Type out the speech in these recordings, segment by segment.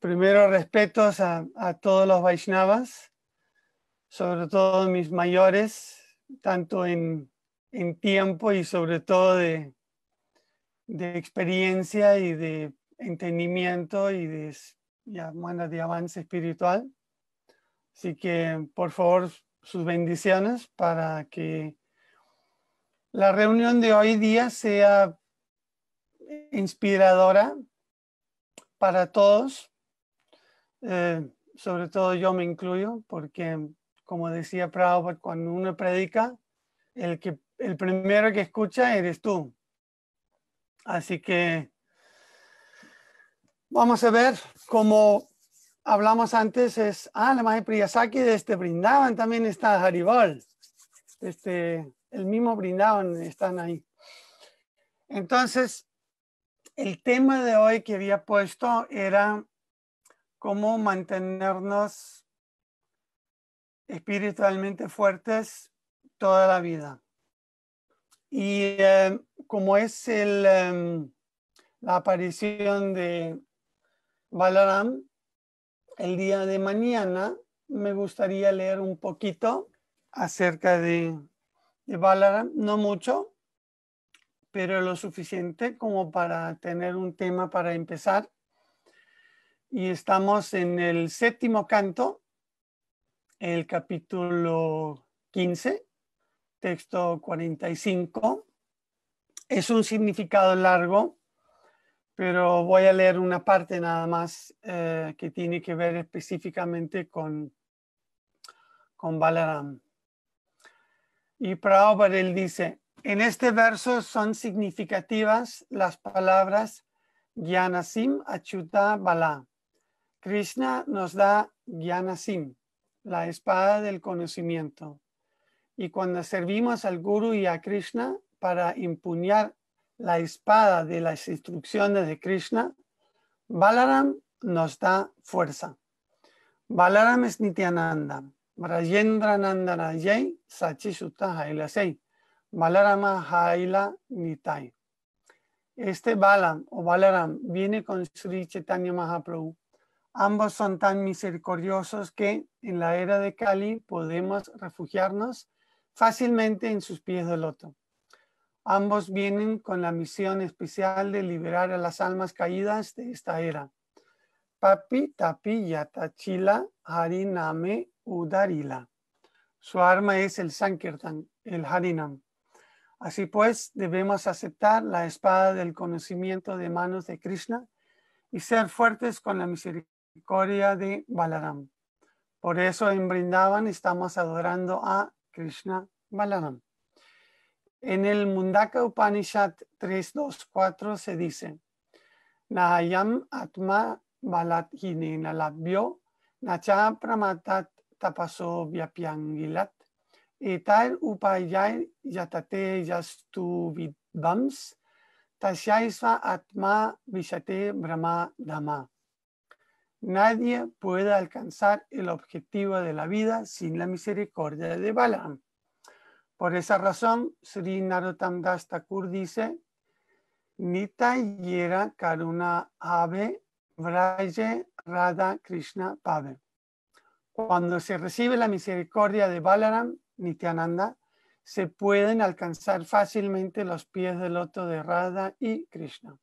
Primero respetos a todos los Vaishnavas, sobre todo mis mayores, tanto en tiempo y sobre todo de experiencia y de entendimiento y de avance espiritual. Así que, por favor, sus bendiciones para que la reunión de hoy día sea inspiradora para todos. Sobre todo yo me incluyo, porque, como decía Prabhupada, cuando uno predica, el primero que escucha eres tú. Así que vamos a ver, como hablamos antes, la Maha Priyasaki de Brindavan también está Haribol. El mismo Brindavan están ahí. Entonces, el tema de hoy que había puesto era cómo mantenernos espiritualmente fuertes toda la vida. Y como es la aparición de Balaram, el día de mañana me gustaría leer un poquito acerca de Balaram, no mucho, pero lo suficiente como para tener un tema para empezar. Y estamos en el 7º canto, el capítulo 15, texto 45. Es un significado largo, pero voy a leer una parte nada más que tiene que ver específicamente con Balaram. Y Prabhupada él dice, en este verso son significativas las palabras Gyanasim Achyuta Bala. Krishna nos da Gyanasim, la espada del conocimiento. Y cuando servimos al Guru y a Krishna para empuñar la espada de las instrucciones de Krishna, Balaram nos da fuerza. Balaram es Nityananda. Brajendra Nandana Jai Sachisuta Haila Sei. Balarama Haila Nitai. Balam o Balaram viene con Sri Chaitanya Mahaprabhu. Ambos son tan misericordiosos que en la era de Kali podemos refugiarnos fácilmente en sus pies de loto. Ambos vienen con la misión especial de liberar a las almas caídas de esta era. Papi Tapi Yatachila Hariname Udarila. Su arma es el Sankirtan, el Harinam. Así pues, debemos aceptar la espada del conocimiento de manos de Krishna y ser fuertes con la misericordia de Balaram. Por eso en Brindavan estamos adorando a Krishna Balaram. En el Mundaka Upanishad 3.2.4 se dice, Nahayam Atma Balat Hinena Labhyo Nacha Pramatat Tapaso Vyapyangilat Etar Upayay Yatate Yastu Vidvams Tashaisva Atma Vishate Brahma Dhamma. Nadie puede alcanzar el objetivo de la vida sin la misericordia de Balaram. Por esa razón, Sri Narottam Das Thakur dice, Nitai Yera Karuna Ave Vraye Radha Krishna Pave. Cuando se recibe la misericordia de Balaram, Nityananda, se pueden alcanzar fácilmente los pies del loto de Radha y Krishna.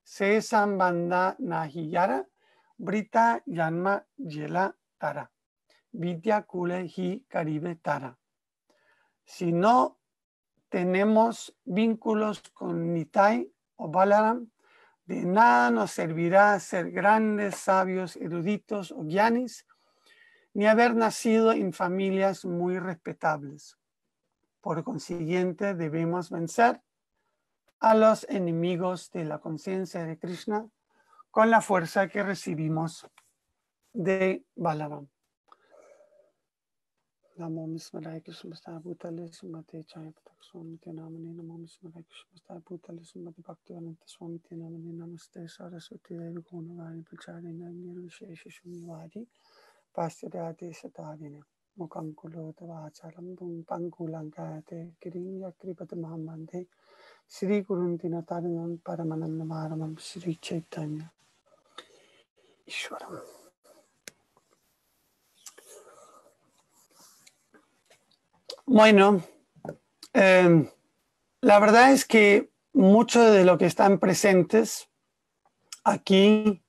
Se Sambandha Nahiyara Brita Yanma Yela Tara. Vidya Kule Hi Karibe Tara. Si no tenemos vínculos con Nitai o Balaram, de nada nos servirá ser grandes sabios, eruditos o gyanis, ni haber nacido en familias muy respetables. Por consiguiente, debemos vencer a los enemigos de la conciencia de Krishna con la fuerza que recibimos de Balaram. Namo Mismalaya Krishna Bhutale Sumate Chaya Patak Swami Namani Namo Mismalaya Krishna Bhutale Sumate Bhaktivedanta Swami Namani Namaste Saraswati Devi Gunavani Pacharina Nirvishesha Shunivadi Pasyadati Satavine, Mukankulo Tavacharam, Pankulangate, Kiriya Kripata Mahamante, Sri Guruntina Taranam Paramananda Maramam, Sri Chaitanya. Ishwaram. Bueno, la verdad es que muchos de los que están presentes aquí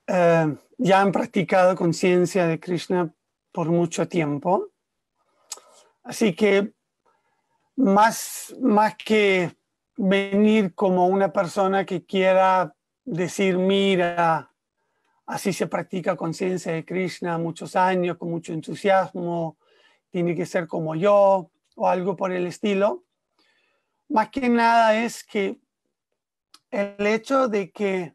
ya han practicado conciencia de Krishna por mucho tiempo. Así que más que venir como una persona que quiera decir, mira, así se practica conciencia de Krishna muchos años, con mucho entusiasmo, tiene que ser como yo, o algo por el estilo. Más que nada es que el hecho de que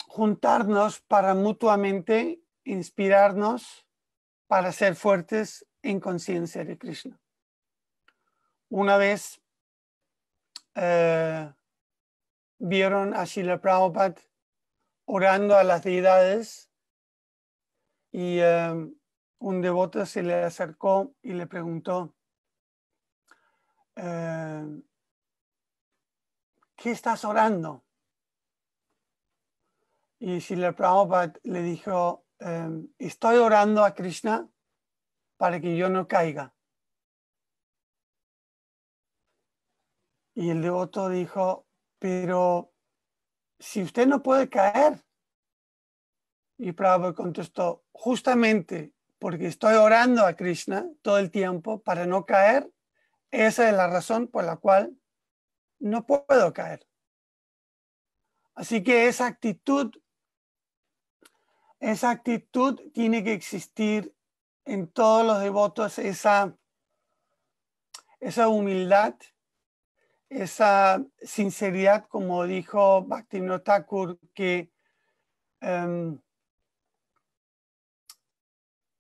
juntarnos para mutuamente inspirarnos para ser fuertes en conciencia de Krishna. Una vez vieron a Srila Prabhupada orando a las deidades y un devoto se le acercó y le preguntó, ¿qué estás orando? Y Srila Prabhupada le dijo, estoy orando a Krishna para que yo no caiga. Y el devoto dijo, pero si usted no puede caer. Y Prabhupada contestó, justamente porque estoy orando a Krishna todo el tiempo para no caer, esa es la razón por la cual no puedo caer. Así que esa actitud tiene que existir en todos los devotos, esa humildad, esa sinceridad, como dijo Bhaktivinoda Thakur, que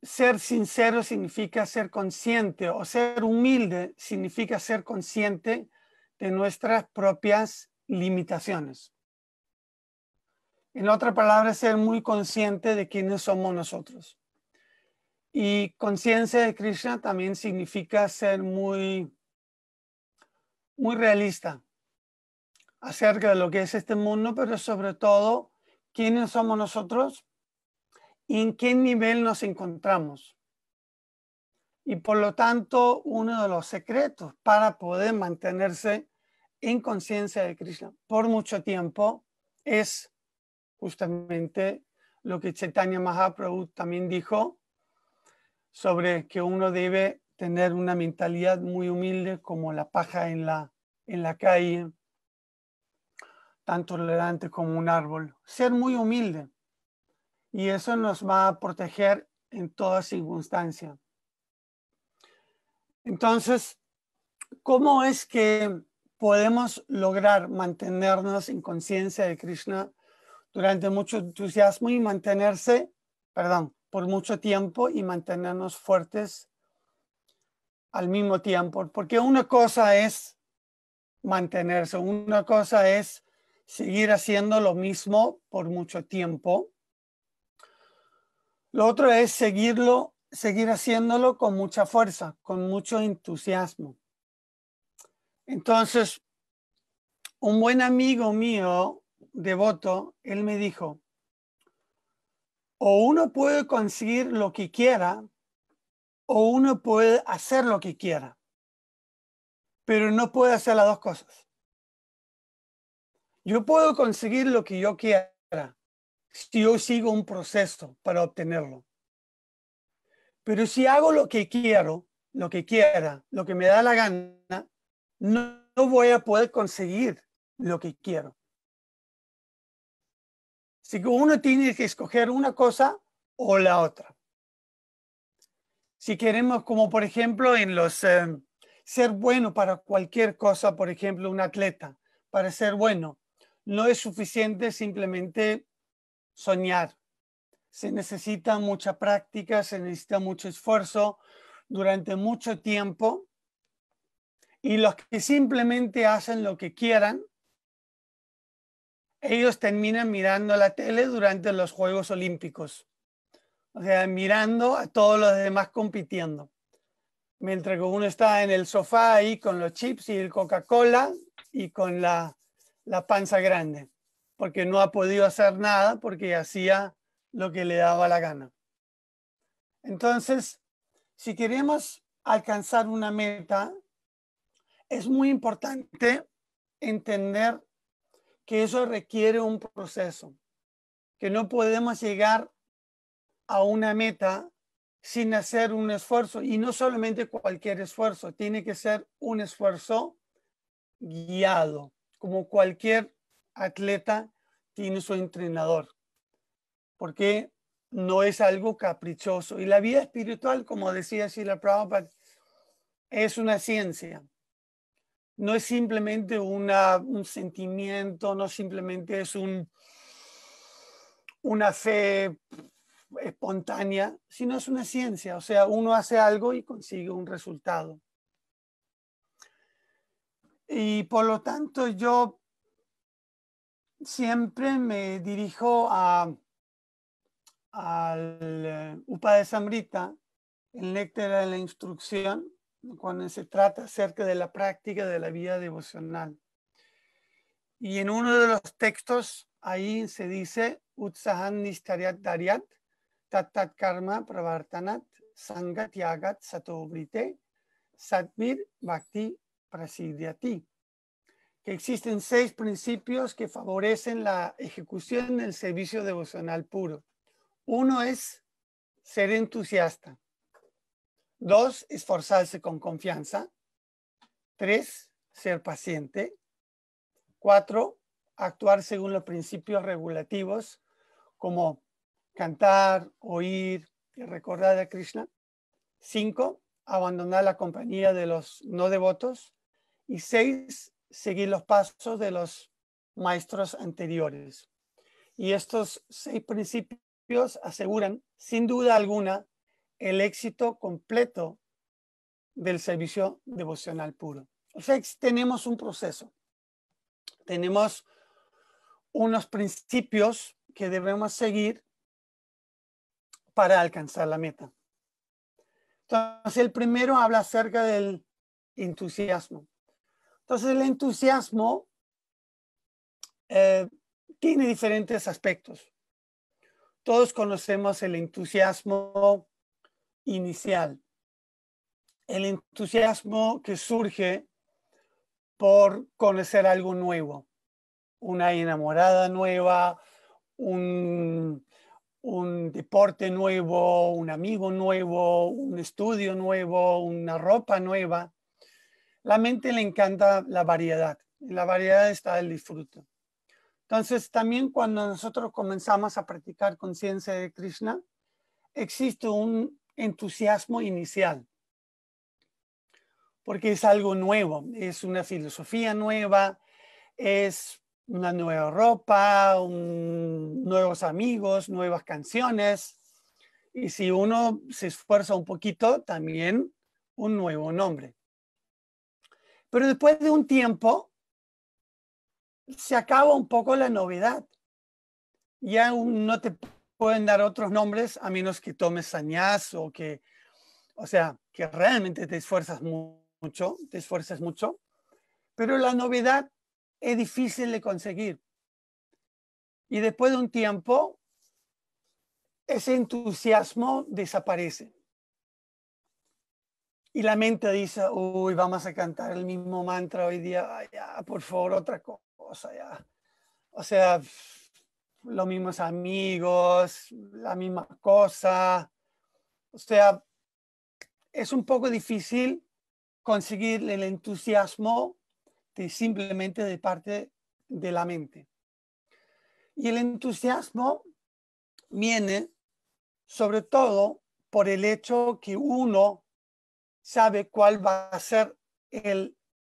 ser sincero significa ser consciente, o ser humilde significa ser consciente de nuestras propias limitaciones. En otras palabras, ser muy consciente de quiénes somos nosotros. Y conciencia de Krishna también significa ser muy realista acerca de lo que es este mundo, pero sobre todo quiénes somos nosotros y en qué nivel nos encontramos. Y por lo tanto, uno de los secretos para poder mantenerse en conciencia de Krishna por mucho tiempo es justamente lo que Chaitanya Mahaprabhu también dijo sobre que uno debe tener una mentalidad muy humilde como la paja en la calle, tan tolerante como un árbol. Ser muy humilde. Y eso nos va a proteger en toda circunstancia. Entonces, ¿cómo es que podemos lograr mantenernos en conciencia de Krishna durante mucho entusiasmo y por mucho tiempo y mantenernos fuertes al mismo tiempo? Porque una cosa es mantenerse, una cosa es seguir haciendo lo mismo por mucho tiempo. Lo otro es seguir haciéndolo con mucha fuerza, con mucho entusiasmo. Entonces, un buen amigo mío, devoto, él me dijo, o uno puede conseguir lo que quiera, o uno puede hacer lo que quiera, pero no puede hacer las dos cosas. Yo puedo conseguir lo que yo quiera si yo sigo un proceso para obtenerlo. Pero si hago lo que quiero, lo que quiera, lo que me da la gana, no voy a poder conseguir lo que quiero. Así que uno tiene que escoger una cosa o la otra. Si queremos, como por ejemplo, ser bueno para cualquier cosa, por ejemplo, un atleta, para ser bueno, no es suficiente simplemente soñar. Se necesita mucha práctica, se necesita mucho esfuerzo durante mucho tiempo. Y los que simplemente hacen lo que quieran, ellos terminan mirando la tele durante los Juegos Olímpicos O sea, mirando a todos los demás compitiendo. Mientras que uno está en el sofá ahí con los chips y el Coca-Cola y con la panza grande, porque no ha podido hacer nada porque hacía lo que le daba la gana. Entonces, si queremos alcanzar una meta, es muy importante entender que eso requiere un proceso, que no podemos llegar a una meta sin hacer un esfuerzo, y no solamente cualquier esfuerzo, tiene que ser un esfuerzo guiado, como cualquier atleta tiene su entrenador, porque no es algo caprichoso. Y la vida espiritual, como decía Srila Prabhupada, es una ciencia. No es simplemente un sentimiento, no simplemente es una fe espontánea, sino es una ciencia. O sea, uno hace algo y consigue un resultado. Y por lo tanto, yo siempre me dirijo al Upadesamrita, el néctar de la instrucción, cuando se trata acerca de la práctica de la vida devocional. Y en uno de los textos ahí se dice Utsahan Nishtaryat Daryat Tat Karma Pravartanat Sangat Yagat Satobrite Satvir Bhakti Prasidyati, que existen 6 principios que favorecen la ejecución del servicio devocional puro. Uno es ser entusiasta. 2, esforzarse con confianza. 3, ser paciente. 4, actuar según los principios regulativos, como cantar, oír y recordar a Krishna. 5, abandonar la compañía de los no devotos. Y 6, seguir los pasos de los maestros anteriores. Y estos 6 principios aseguran, sin duda alguna, el éxito completo del servicio devocional puro. O sea, tenemos un proceso. Tenemos unos principios que debemos seguir para alcanzar la meta. Entonces, el primero habla acerca del entusiasmo. Entonces, el entusiasmo tiene diferentes aspectos. Todos conocemos el entusiasmo inicial, el entusiasmo que surge por conocer algo nuevo, una enamorada nueva, un deporte nuevo, un amigo nuevo, un estudio nuevo, una ropa nueva. La mente le encanta la variedad. En la variedad está el disfrute. Entonces, también cuando nosotros comenzamos a practicar conciencia de Krishna, existe un entusiasmo inicial, porque es algo nuevo, es una filosofía nueva, es una nueva ropa, nuevos amigos, nuevas canciones. Y si uno se esfuerza un poquito, también un nuevo nombre. Pero después de un tiempo, se acaba un poco la novedad. Ya no te pueden dar otros nombres a menos que tomes sannyas o que realmente te esfuerzas mucho, pero la novedad es difícil de conseguir. Y después de un tiempo, ese entusiasmo desaparece. Y la mente dice, uy, vamos a cantar el mismo mantra hoy día, ay, ya, por favor, otra cosa, ya. O sea, los mismos amigos, la misma cosa. O sea, es un poco difícil conseguir el entusiasmo simplemente de parte de la mente. Y el entusiasmo viene sobre todo por el hecho que uno sabe cuál va a ser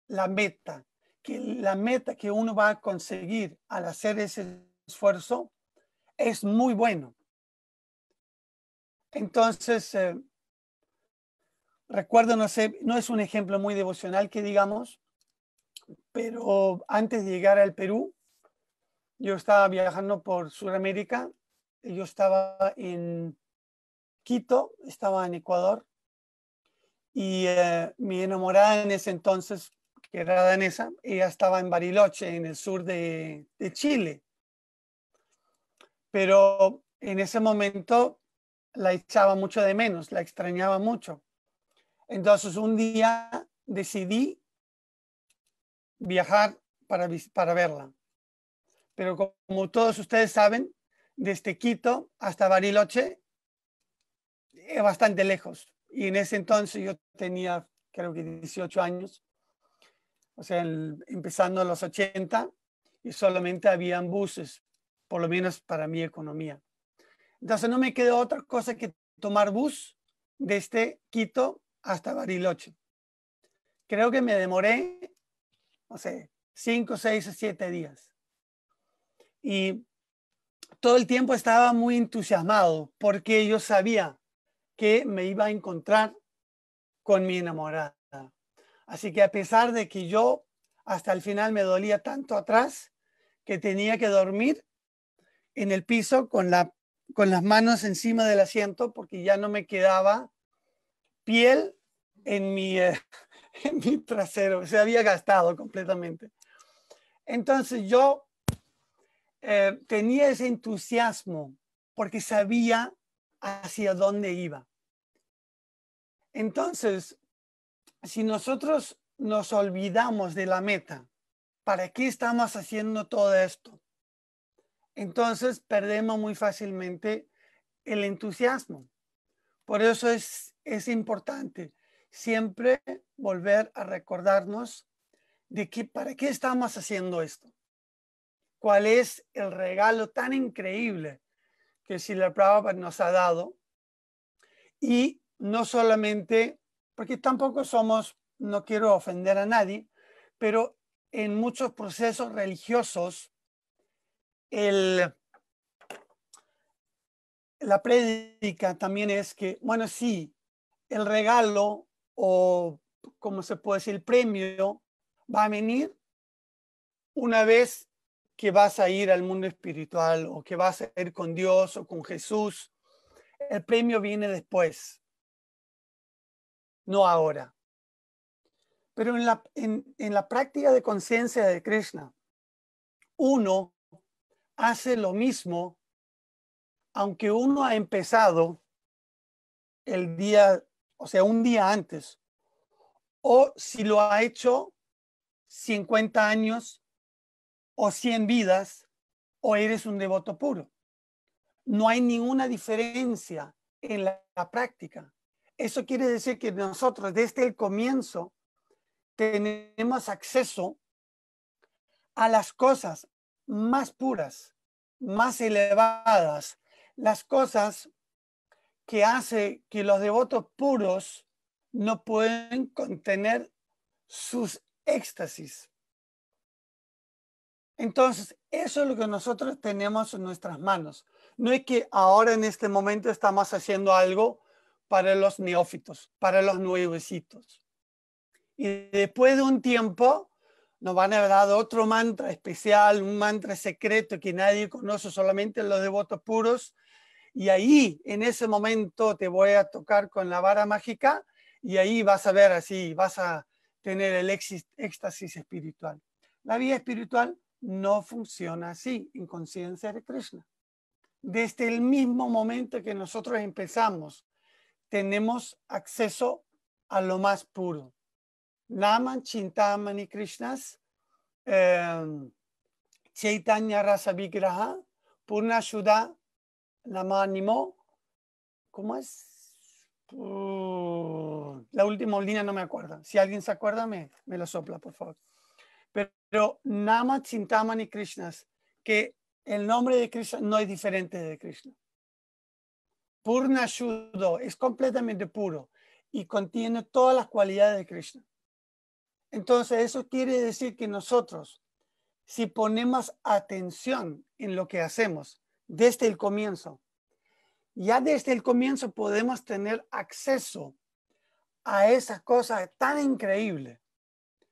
la meta, que la meta que uno va a conseguir al hacer ese esfuerzo es muy bueno. Entonces, recuerdo, no sé, no es un ejemplo muy devocional que digamos, pero antes de llegar al Perú, yo estaba viajando por Sudamérica, yo estaba en Quito, estaba en Ecuador, y mi enamorada en ese entonces, que era danesa, ella estaba en Bariloche, en el sur de Chile. Pero en ese momento la echaba mucho de menos, la extrañaba mucho. Entonces un día decidí viajar para verla. Pero como todos ustedes saben, desde Quito hasta Bariloche es bastante lejos. Y en ese entonces yo tenía, creo que 18 años, o sea, empezando en los 80, y solamente habían buses, por lo menos para mi economía. Entonces no me quedó otra cosa que tomar bus desde Quito hasta Bariloche. Creo que me demoré, no sé, 5, 6 o 7 días. Y todo el tiempo estaba muy entusiasmado porque yo sabía que me iba a encontrar con mi enamorada. Así que a pesar de que yo hasta el final me dolía tanto atrás que tenía que dormir en el piso con las manos encima del asiento porque ya no me quedaba piel en en mi trasero, se había gastado completamente. Entonces yo tenía ese entusiasmo porque sabía hacia dónde iba. Entonces, si nosotros nos olvidamos de la meta, ¿para qué estamos haciendo todo esto? Entonces perdemos muy fácilmente el entusiasmo. Por eso es importante siempre volver a recordarnos de que para qué estamos haciendo esto. ¿Cuál es el regalo tan increíble que Srila Prabhupada nos ha dado? Y no solamente, porque tampoco somos, no quiero ofender a nadie, pero en muchos procesos religiosos la prédica también es que, bueno, sí, el regalo o, como se puede decir, el premio va a venir una vez que vas a ir al mundo espiritual o que vas a ir con Dios o con Jesús. El premio viene después, no ahora. Pero en la práctica de conciencia de Krishna, uno hace lo mismo, aunque uno ha empezado el día, o sea, un día antes, o si lo ha hecho 50 años o 100 vidas, o eres un devoto puro. No hay ninguna diferencia en la práctica. Eso quiere decir que nosotros desde el comienzo tenemos acceso a las cosas más puras, más elevadas, las cosas que hace que los devotos puros no pueden contener sus éxtasis. Entonces, eso es lo que nosotros tenemos en nuestras manos. No es que ahora en este momento estamos haciendo algo para los neófitos, para los nuevecitos. Y después de un tiempo nos van a dar otro mantra especial, un mantra secreto que nadie conoce, solamente los devotos puros. Y ahí, en ese momento, te voy a tocar con la vara mágica y ahí vas a ver así, vas a tener el éxtasis espiritual. La vida espiritual no funciona así en conciencia de Krishna. Desde el mismo momento que nosotros empezamos, tenemos acceso a lo más puro. Naman Chintamani Krishnas, Chaitanya Rasa Vigraha, Purna Shuddha Namanimo. ¿Cómo es? La última línea no me acuerdo. Si alguien se acuerda, me lo sopla, por favor. Pero Nama Chintamani Krishnas, que el nombre de Krishna no es diferente de Krishna. Purna Shuddha es completamente puro y contiene todas las cualidades de Krishna. Entonces, eso quiere decir que nosotros, si ponemos atención en lo que hacemos desde el comienzo, ya desde el comienzo podemos tener acceso a esa cosa tan increíble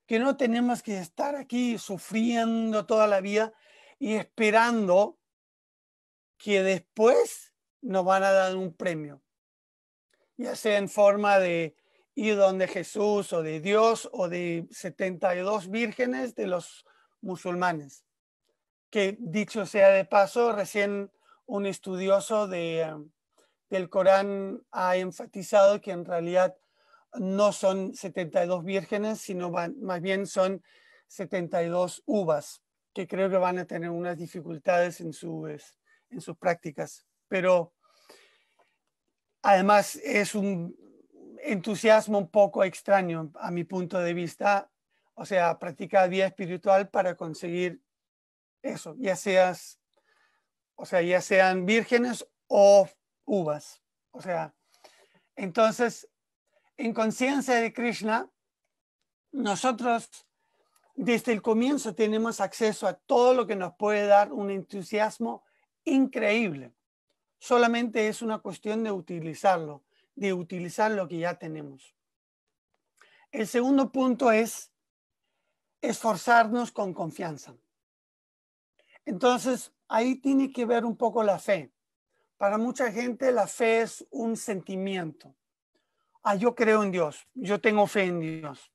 que no tenemos que estar aquí sufriendo toda la vida y esperando que después nos van a dar un premio. ya sea en forma de ir donde Jesús o de Dios o de 72 vírgenes de los musulmanes. Que dicho sea de paso, recién un estudioso del Corán ha enfatizado que en realidad no son 72 vírgenes, sino más bien son 72 uvas, que creo que van a tener unas dificultades en sus prácticas. Pero además es un entusiasmo un poco extraño a mi punto de vista, o sea, practicar vida espiritual para conseguir eso, ya sean vírgenes o uvas. O sea, entonces, en conciencia de Krishna, nosotros desde el comienzo tenemos acceso a todo lo que nos puede dar un entusiasmo increíble. Solamente es una cuestión de utilizarlo, de utilizar lo que ya tenemos. El segundo punto es esforzarnos con confianza. Entonces, ahí tiene que ver un poco la fe. Para mucha gente la fe es un sentimiento. Yo creo en Dios, yo tengo fe en Dios.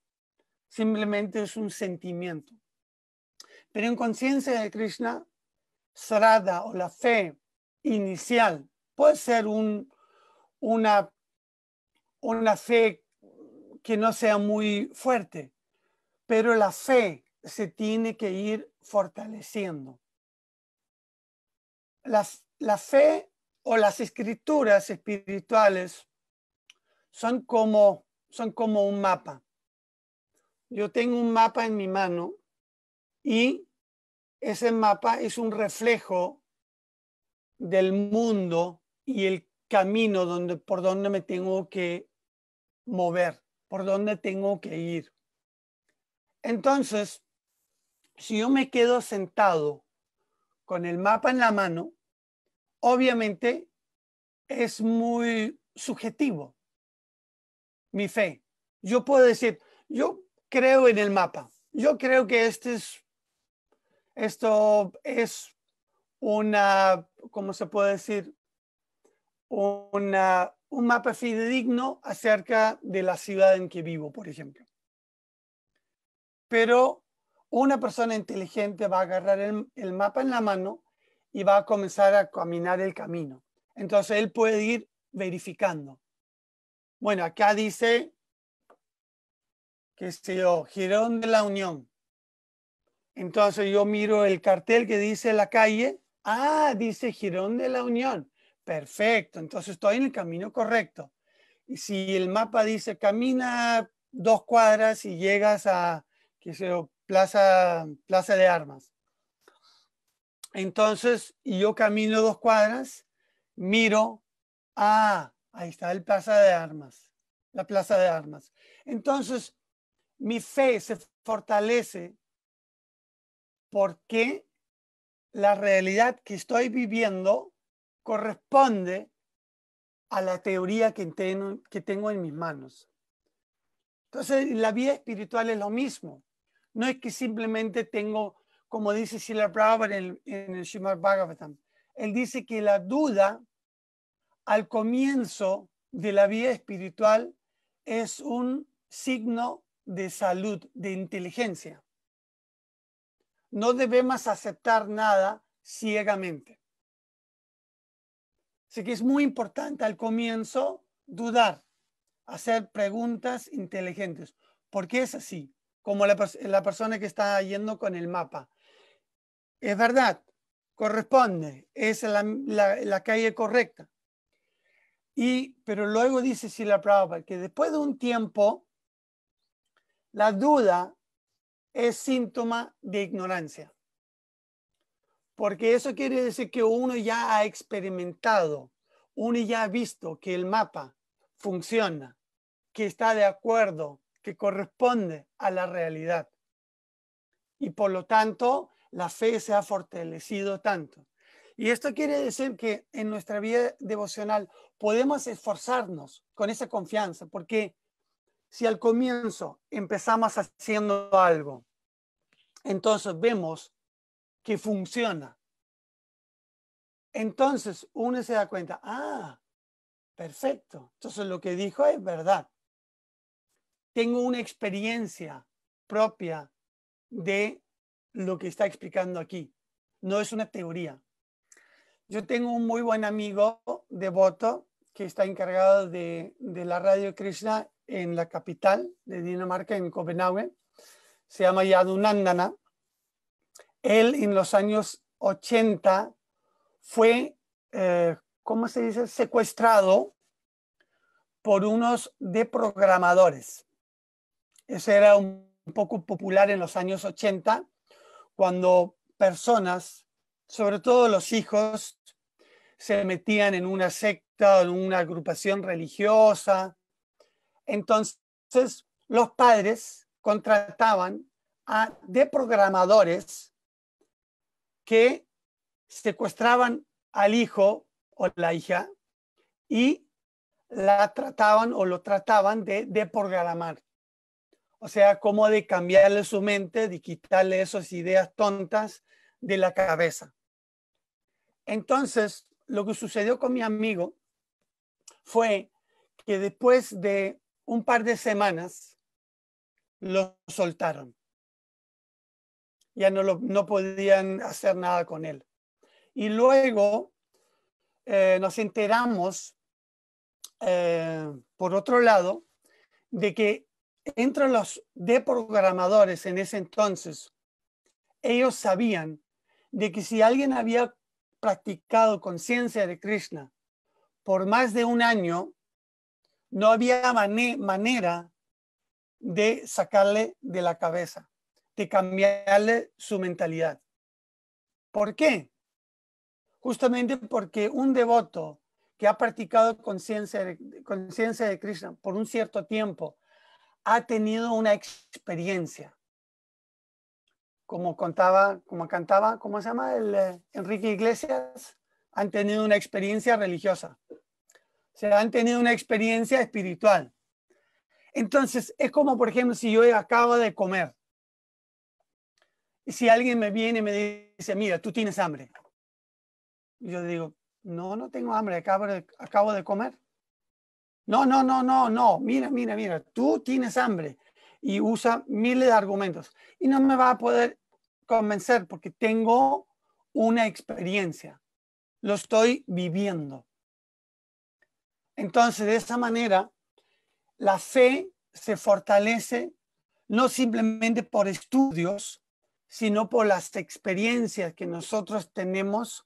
Simplemente es un sentimiento. Pero en conciencia de Krishna, Shraddha o la fe inicial puede ser una fe que no sea muy fuerte, pero la fe se tiene que ir fortaleciendo. La fe o las escrituras espirituales son como un mapa. Yo tengo un mapa en mi mano y ese mapa es un reflejo del mundo y el camino por donde me tengo que mover, por donde tengo que ir. Entonces, si yo me quedo sentado con el mapa en la mano, obviamente es muy subjetivo mi fe. Yo puedo decir, yo creo en el mapa. Yo creo que esto es ¿cómo se puede decir? Un mapa fidedigno acerca de la ciudad en que vivo, por ejemplo. Pero una persona inteligente va a agarrar el mapa en la mano y va a comenzar a caminar el camino. Entonces él puede ir verificando. Bueno, acá dice, qué sé yo, Jirón de la Unión. Entonces yo miro el cartel que dice la calle. Dice Jirón de la Unión. Perfecto, entonces estoy en el camino correcto. Y si el mapa dice camina 2 cuadras y llegas a, qué sé yo, Plaza de Armas. Entonces, y yo camino 2 cuadras, miro, ahí está el Plaza de Armas, la Plaza de Armas. Entonces, mi fe se fortalece porque la realidad que estoy viviendo corresponde a la teoría que tengo en mis manos. Entonces, la vida espiritual es lo mismo. No es que simplemente tengo, como dice Srila Prabhupada en el Srimad Bhagavatam, él dice que la duda al comienzo de la vida espiritual es un signo de salud, de inteligencia. No debemos aceptar nada ciegamente. Así que es muy importante al comienzo dudar, hacer preguntas inteligentes. ¿Por qué es así? Como la persona que está yendo con el mapa. Es verdad, corresponde, es la calle correcta. Pero luego dice Srila Prabhupada que después de un tiempo, la duda es síntoma de ignorancia. Porque eso quiere decir que uno ya ha experimentado, uno ya ha visto que el mapa funciona, que está de acuerdo, que corresponde a la realidad. Y por lo tanto, la fe se ha fortalecido tanto. Y esto quiere decir que en nuestra vida devocional podemos esforzarnos con esa confianza, porque si al comienzo empezamos haciendo algo, entonces vemos que funciona. Entonces uno se da cuenta, Perfecto. Entonces lo que dijo es verdad. Tengo una experiencia propia de lo que está explicando aquí. No es una teoría. Yo tengo un muy buen amigo devoto que está encargado de la Radio Krishna en la capital de Dinamarca, en Copenhague. Se llama Yadunandana. Él en los años 80 fue, ¿cómo se dice?, secuestrado por unos deprogramadores. Eso era un poco popular en los años 80, cuando personas, sobre todo los hijos, se metían en una secta o en una agrupación religiosa. Entonces, los padres contrataban a deprogramadores que secuestraban al hijo o la hija y la trataban o lo trataban de deprogramar. O sea, como de cambiarle su mente, de quitarle esas ideas tontas de la cabeza. Entonces, lo que sucedió con mi amigo fue que después de un par de semanas lo soltaron. Ya no podían hacer nada con él. Y luego nos enteramos, por otro lado, de que entre los deprogramadores en ese entonces, ellos sabían de que si alguien había practicado conciencia de Krishna por más de un año, no había manera de sacarle de la cabeza, de cambiarle su mentalidad. ¿Por qué? Justamente porque un devoto que ha practicado conciencia de Krishna por un cierto tiempo ha tenido una experiencia. Como cantaba, ¿cómo se llama? Enrique Iglesias, han tenido una experiencia religiosa. O sea, han tenido una experiencia espiritual. Entonces, es como, por ejemplo, si yo acabo de comer y si alguien me viene y me dice, mira, tú tienes hambre. Y yo digo, no tengo hambre, acabo de comer. No, mira, tú tienes hambre. Y usa miles de argumentos. Y no me va a poder convencer porque tengo una experiencia. Lo estoy viviendo. Entonces, de esa manera, la fe se fortalece no simplemente por estudios, sino por las experiencias que nosotros tenemos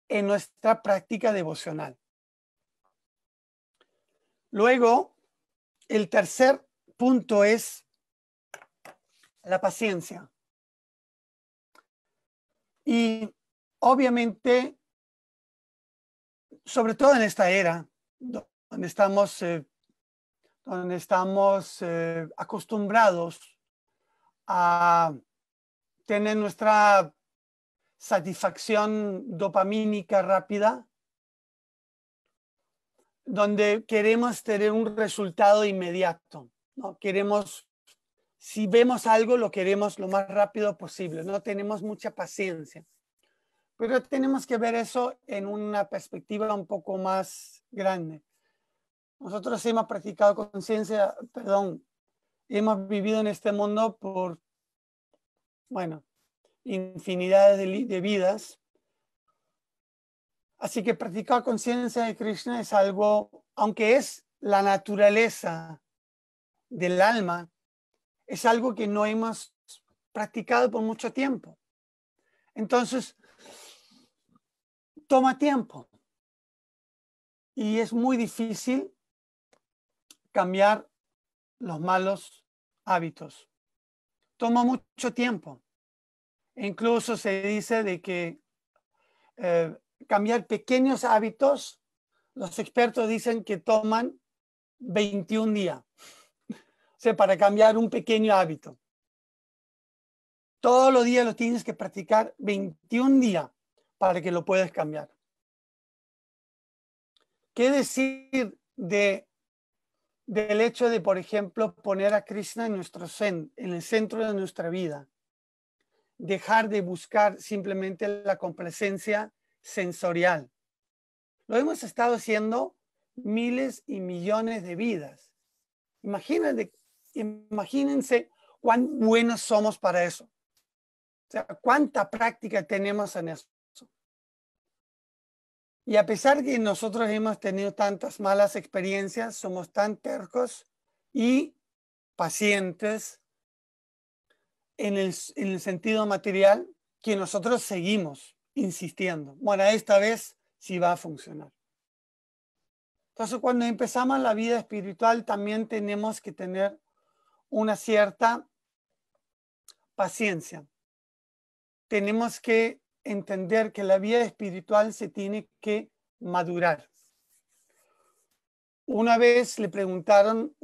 en nuestra práctica devocional. Luego, el tercer punto es la paciencia. Y obviamente, sobre todo en esta era, donde estamos acostumbrados a tener nuestra satisfacción dopamínica rápida, donde queremos tener un resultado inmediato, ¿no? Si vemos algo, lo queremos lo más rápido posible, no tenemos mucha paciencia. Pero tenemos que ver eso en una perspectiva un poco más grande. Nosotros hemos practicado conciencia, hemos vivido en este mundo por, infinidad de vidas. Así que practicar conciencia de Krishna es algo, aunque es la naturaleza del alma, es algo que no hemos practicado por mucho tiempo. Entonces, toma tiempo. Y es muy difícil cambiar los malos hábitos. Toma mucho tiempo. E incluso se dice de que cambiar pequeños hábitos, los expertos dicen que toman 21 días. O sea, para cambiar un pequeño hábito. Todos los días lo tienes que practicar 21 días para que lo puedas cambiar. ¿Qué decir del hecho de, por ejemplo, poner a Krishna en el centro de nuestra vida? Dejar de buscar simplemente la complacencia sensorial. Lo hemos estado haciendo miles y millones de vidas. Imagínense cuán buenos somos para eso. O sea, cuánta práctica tenemos en eso. Y a pesar que nosotros hemos tenido tantas malas experiencias, somos tan tercos y pacientes en el sentido material que nosotros seguimos insistiendo. Bueno, esta vez sí va a funcionar. Entonces, cuando empezamos la vida espiritual, también tenemos que tener una cierta paciencia. Tenemos que entender que la vida espiritual se tiene que madurar. Una vez le preguntaron,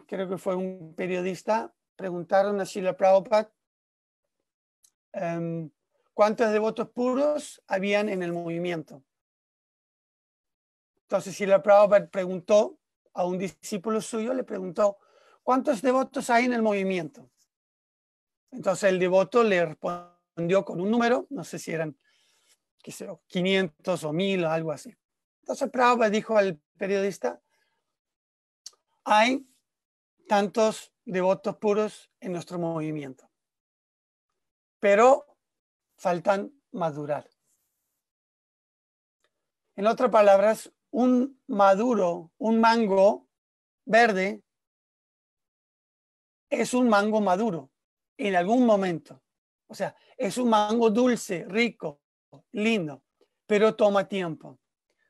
creo que fue un periodista, preguntaron a Srila Prabhupada cuántos devotos puros habían en el movimiento. Entonces Srila Prabhupada preguntó a un discípulo suyo, le preguntó, ¿cuántos devotos hay en el movimiento? Entonces el devoto le respondió con un número, no sé si eran, qué sé yo, 500 o 1000 o algo así. Entonces Prabhupada dijo al periodista, hay tantos devotos puros en nuestro movimiento, pero faltan madurar. En otras palabras, un mango verde es un mango maduro en algún momento. O sea, es un mango dulce, rico, lindo, pero toma tiempo.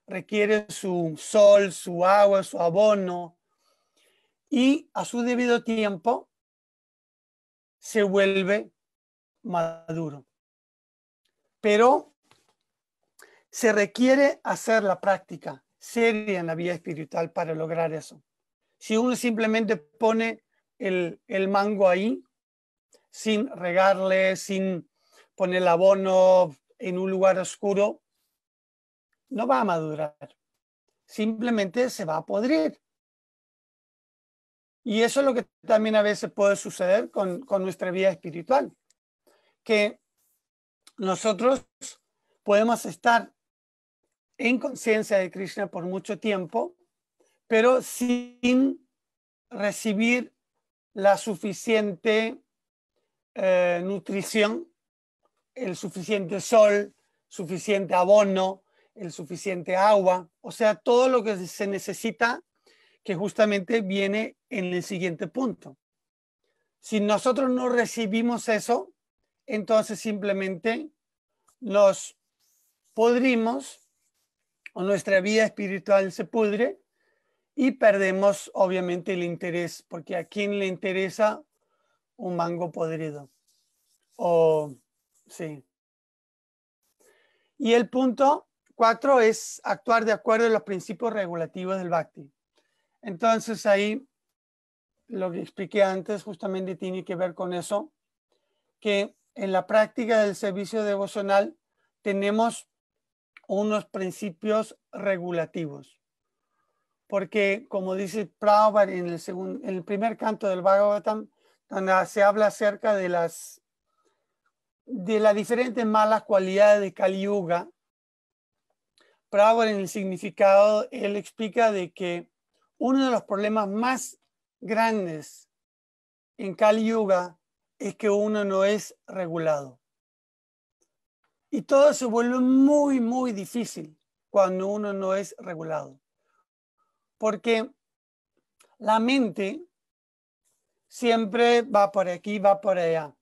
Requiere su sol, su agua, su abono, y a su debido tiempo se vuelve maduro. Pero se requiere hacer la práctica seria en la vida espiritual para lograr eso. Si uno simplemente pone el mango ahí, sin regarle, sin poner el abono en un lugar oscuro, no va a madurar. Simplemente se va a podrir. Y eso es lo que también a veces puede suceder con nuestra vida espiritual. Que nosotros podemos estar en conciencia de Krishna por mucho tiempo, pero sin recibir la suficiente nutrición, el suficiente sol, suficiente abono, el suficiente agua, o sea, todo lo que se necesita, que justamente viene en el siguiente punto. Si nosotros no recibimos eso, entonces simplemente nos podrimos o nuestra vida espiritual se pudre y perdemos obviamente el interés, porque a quién le interesa un mango podrido. Sí. Y el punto 4 es actuar de acuerdo a los principios regulativos del Bhakti. Entonces ahí lo que expliqué antes justamente tiene que ver con eso, que en la práctica del servicio devocional tenemos unos principios regulativos. Porque como dice Prabhupada en el primer canto del Bhagavatam, donde se habla acerca de las diferentes malas cualidades de Kali Yuga, Prabhupada en el significado, él explica de que uno de los problemas más grandes en Kali Yuga es que uno no es regulado. Y todo se vuelve muy, muy difícil cuando uno no es regulado. Porque la mente siempre va por aquí, va por allá.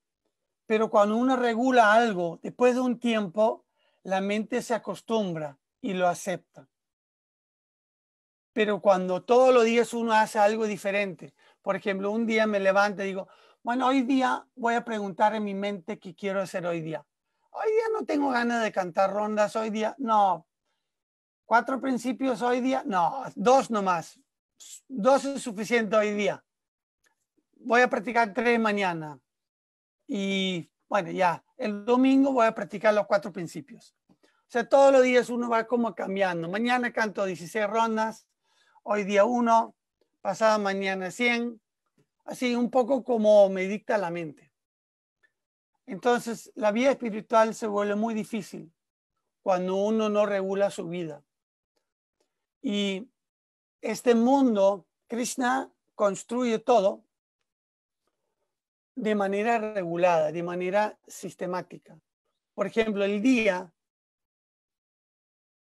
Pero cuando uno regula algo, después de un tiempo, la mente se acostumbra y lo acepta. Pero cuando todos los días uno hace algo diferente, por ejemplo, un día me levanto y digo, bueno, hoy día voy a preguntar en mi mente qué quiero hacer hoy día. Hoy día no tengo ganas de cantar rondas, hoy día no. 4 principios hoy día, no, 2 nomás. 2 es suficiente hoy día. Voy a practicar 3 mañana. Y bueno, ya, el domingo voy a practicar los 4 principios. O sea, todos los días uno va como cambiando. Mañana canto 16 rondas, hoy día 1, pasada mañana 100. Así un poco como me dicta la mente. Entonces, la vida espiritual se vuelve muy difícil cuando uno no regula su vida. Y este mundo, Krishna construye todo de manera regulada, de manera sistemática. Por ejemplo, el día,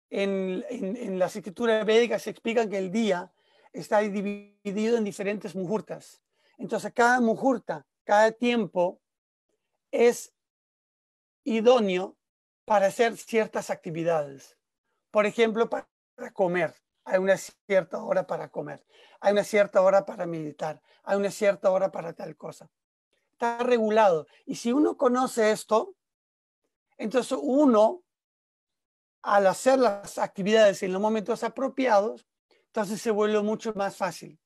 en las escrituras védicas se explica que el día está dividido en diferentes muhurtas. Entonces, cada muhurta, cada tiempo es idóneo para hacer ciertas actividades. Por ejemplo, para comer. Hay una cierta hora para comer. Hay una cierta hora para meditar. Hay una cierta hora para tal cosa. Está regulado. Y si uno conoce esto, entonces uno, al hacer las actividades en los momentos apropiados, entonces se vuelve mucho más fácil.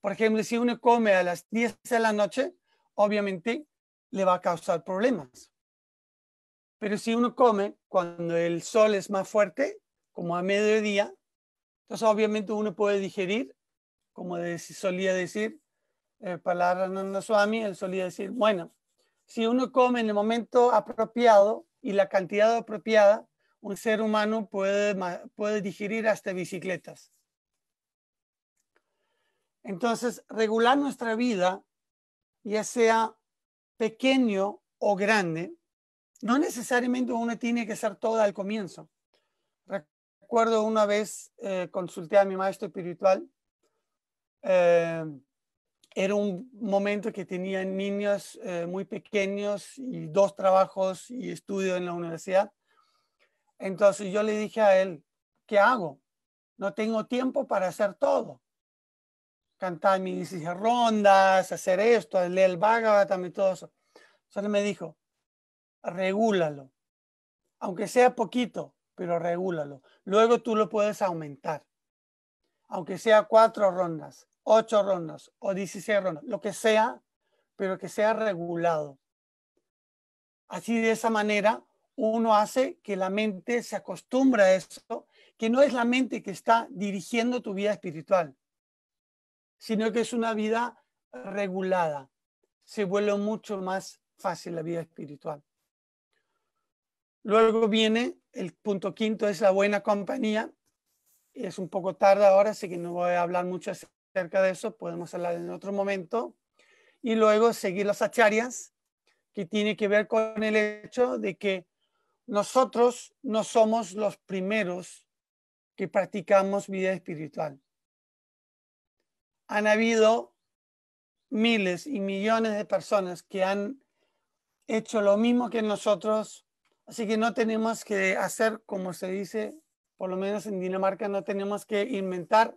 Por ejemplo, si uno come a las 10 de la noche, obviamente le va a causar problemas. Pero si uno come cuando el sol es más fuerte, como a mediodía, entonces obviamente uno puede digerir, como solía decir Palarananda Swami, él solía decir, bueno, si uno come en el momento apropiado y la cantidad apropiada, un ser humano puede digerir hasta bicicletas. Entonces, regular nuestra vida, ya sea pequeño o grande, no necesariamente uno tiene que hacer todo al comienzo. Recuerdo una vez consulté a mi maestro espiritual. Era un momento que tenía niños muy pequeños y 2 trabajos y estudio en la universidad. Entonces yo le dije a él, ¿qué hago? No tengo tiempo para hacer todo. Cantar mis 16 rondas, hacer esto, leer el Bhagavatam y todo eso. Entonces me dijo, regúlalo. Aunque sea poquito, pero regúlalo. Luego tú lo puedes aumentar. Aunque sea 4 rondas, 8 rondas o 16 rondas, lo que sea, pero que sea regulado. Así de esa manera uno hace que la mente se acostumbre a eso, que no es la mente que está dirigiendo tu vida espiritual, sino que es una vida regulada. Se vuelve mucho más fácil la vida espiritual. Luego viene el punto quinto, es la buena compañía. Es un poco tarde ahora, así que no voy a hablar mucho acerca de eso, podemos hablar en otro momento. Y luego seguir las acharyas, que tiene que ver con el hecho de que nosotros no somos los primeros que practicamos vida espiritual. Han habido miles y millones de personas que han hecho lo mismo que nosotros, así que no tenemos que hacer, como se dice, por lo menos en Dinamarca, no tenemos que inventar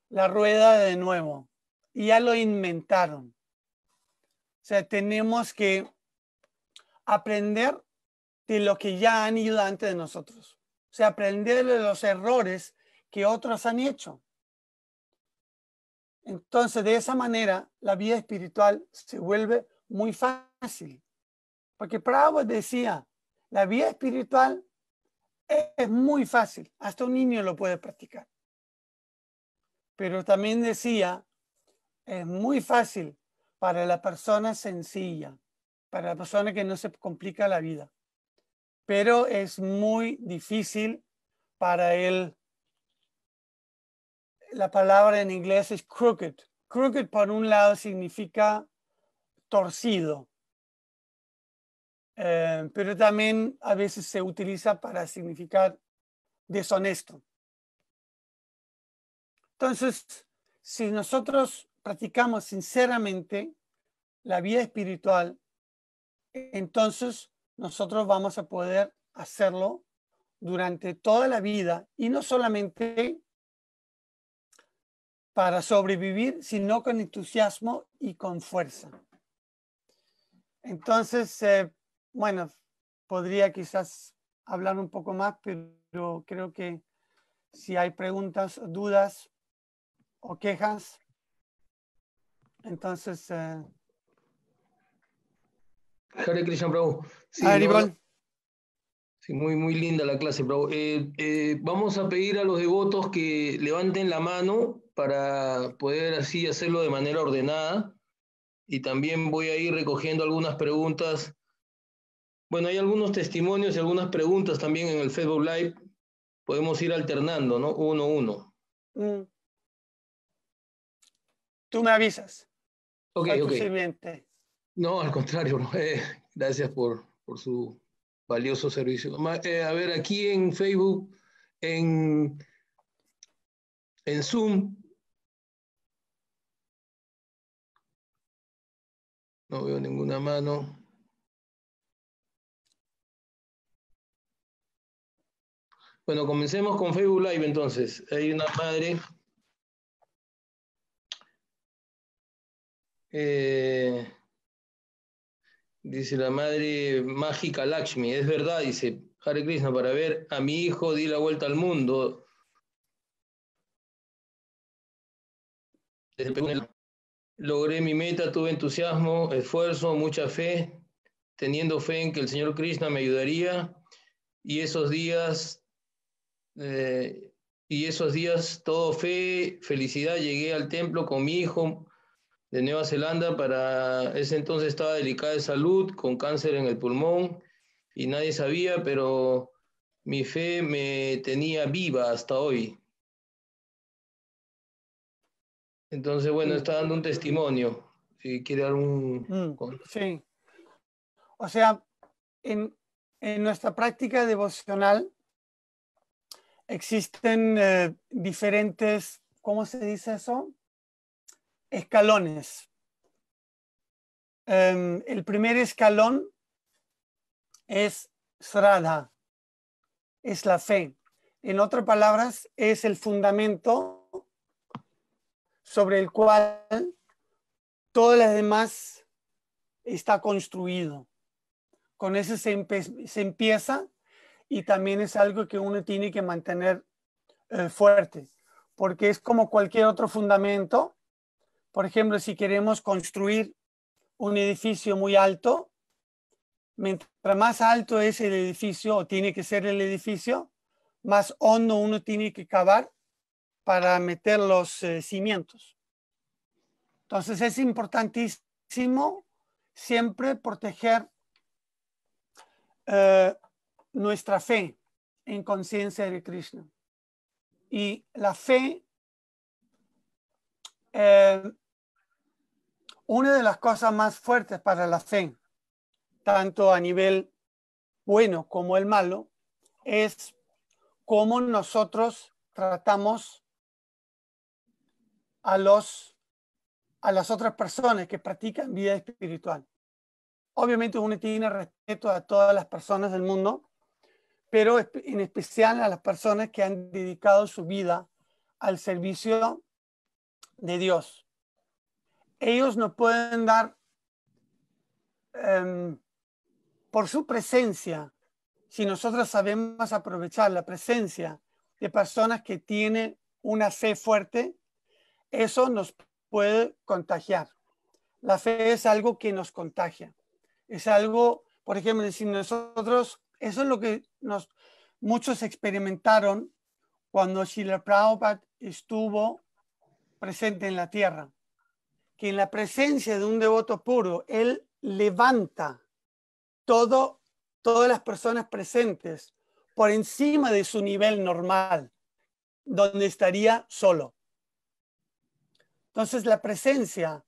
la rueda de nuevo. Ya lo inventaron. O sea, tenemos que aprender de lo que ya han ido antes de nosotros. O sea, aprender de los errores que otros han hecho. Entonces, de esa manera, la vida espiritual se vuelve muy fácil. Porque Prabhupada decía, la vida espiritual es muy fácil. Hasta un niño lo puede practicar. Pero también decía, es muy fácil para la persona sencilla, para la persona que no se complica la vida. Pero es muy difícil para él. La palabra en inglés es crooked. Crooked, por un lado, significa torcido, pero también a veces se utiliza para significar deshonesto. Entonces, si nosotros practicamos sinceramente la vida espiritual, entonces nosotros vamos a poder hacerlo durante toda la vida y no solamente para sobrevivir, sino con entusiasmo y con fuerza. Entonces, bueno, podría quizás hablar un poco más, pero creo que si hay preguntas, dudas o quejas, entonces... Hare Krishna, Prabhu. Sí, sí, muy linda la clase, Prabhu. Vamos a pedir a los devotos que levanten la mano para poder así hacerlo de manera ordenada. Y también voy a ir recogiendo algunas preguntas. Bueno, hay algunos testimonios y algunas preguntas también en el Facebook Live. Podemos ir alternando, ¿no? Uno. Tú me avisas. Ok, Soy tu ok. sirviente. No, al contrario, bro. Gracias por su valioso servicio. A ver, aquí en Facebook, en Zoom, no veo ninguna mano. Bueno, comencemos con Facebook Live entonces. Hay una madre. Dice la madre mágica Lakshmi. Es verdad, dice Hare Krishna, para ver a mi hijo di la vuelta al mundo. Logré mi meta, tuve entusiasmo, esfuerzo, mucha fe, teniendo fe en que el Señor Krishna me ayudaría. Y esos días, todo fe, felicidad, llegué al templo con mi hijo de Nueva Zelanda. Para ese entonces estaba delicada de salud, con cáncer en el pulmón, y nadie sabía, pero mi fe me tenía viva hasta hoy. Entonces, bueno, está dando un testimonio. Si quiere dar un... Sí. O sea, en nuestra práctica devocional existen diferentes, ¿cómo se dice eso? Escalones. El primer escalón es Shraddha, es la fe. En otras palabras, es el fundamento sobre el cual todo lo demás está construido. Con eso se empieza, y también es algo que uno tiene que mantener fuerte, porque es como cualquier otro fundamento. Por ejemplo, si queremos construir un edificio muy alto, mientras más alto es el edificio, o tiene que ser el edificio, más hondo uno tiene que cavar para meter los cimientos. Entonces es importantísimo siempre proteger nuestra fe en conciencia de Krishna. Y la fe, una de las cosas más fuertes para la fe, tanto a nivel bueno como el malo, es cómo nosotros tratamos a las otras personas que practican vida espiritual. Obviamente uno tiene respeto a todas las personas del mundo, pero en especial a las personas que han dedicado su vida al servicio de Dios. Ellos nos pueden dar por su presencia, si nosotros sabemos aprovechar la presencia de personas que tienen una fe fuerte, eso nos puede contagiar. La fe es algo que nos contagia. Es algo, por ejemplo, si nosotros, eso es lo que muchos experimentaron cuando Srila Prabhupada estuvo presente en la tierra, que en la presencia de un devoto puro, él levanta todas las personas presentes por encima de su nivel normal, donde estaría solo. Entonces la presencia,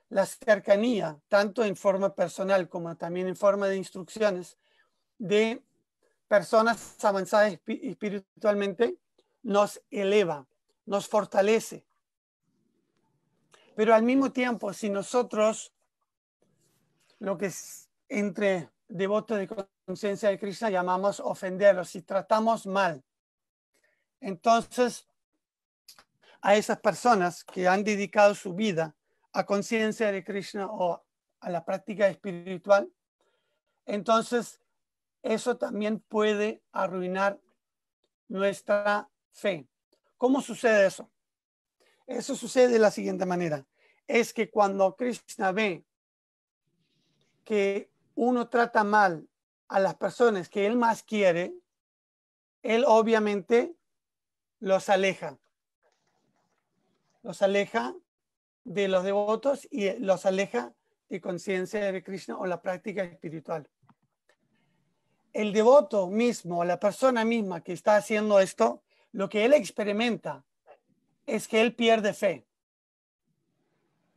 la cercanía, tanto en forma personal como también en forma de instrucciones de personas avanzadas espiritualmente, nos eleva, nos fortalece. Pero al mismo tiempo, si nosotros, lo que es entre devotos de conciencia de Krishna llamamos ofenderlos, si tratamos mal, entonces a esas personas que han dedicado su vida a conciencia de Krishna o a la práctica espiritual, entonces eso también puede arruinar nuestra fe. ¿Cómo sucede eso? Eso sucede de la siguiente manera. Es que cuando Krishna ve que uno trata mal a las personas que él más quiere, él obviamente los aleja de los devotos y los aleja de conciencia de Krishna o la práctica espiritual. El devoto mismo, la persona misma que está haciendo esto, lo que él experimenta es que él pierde fe.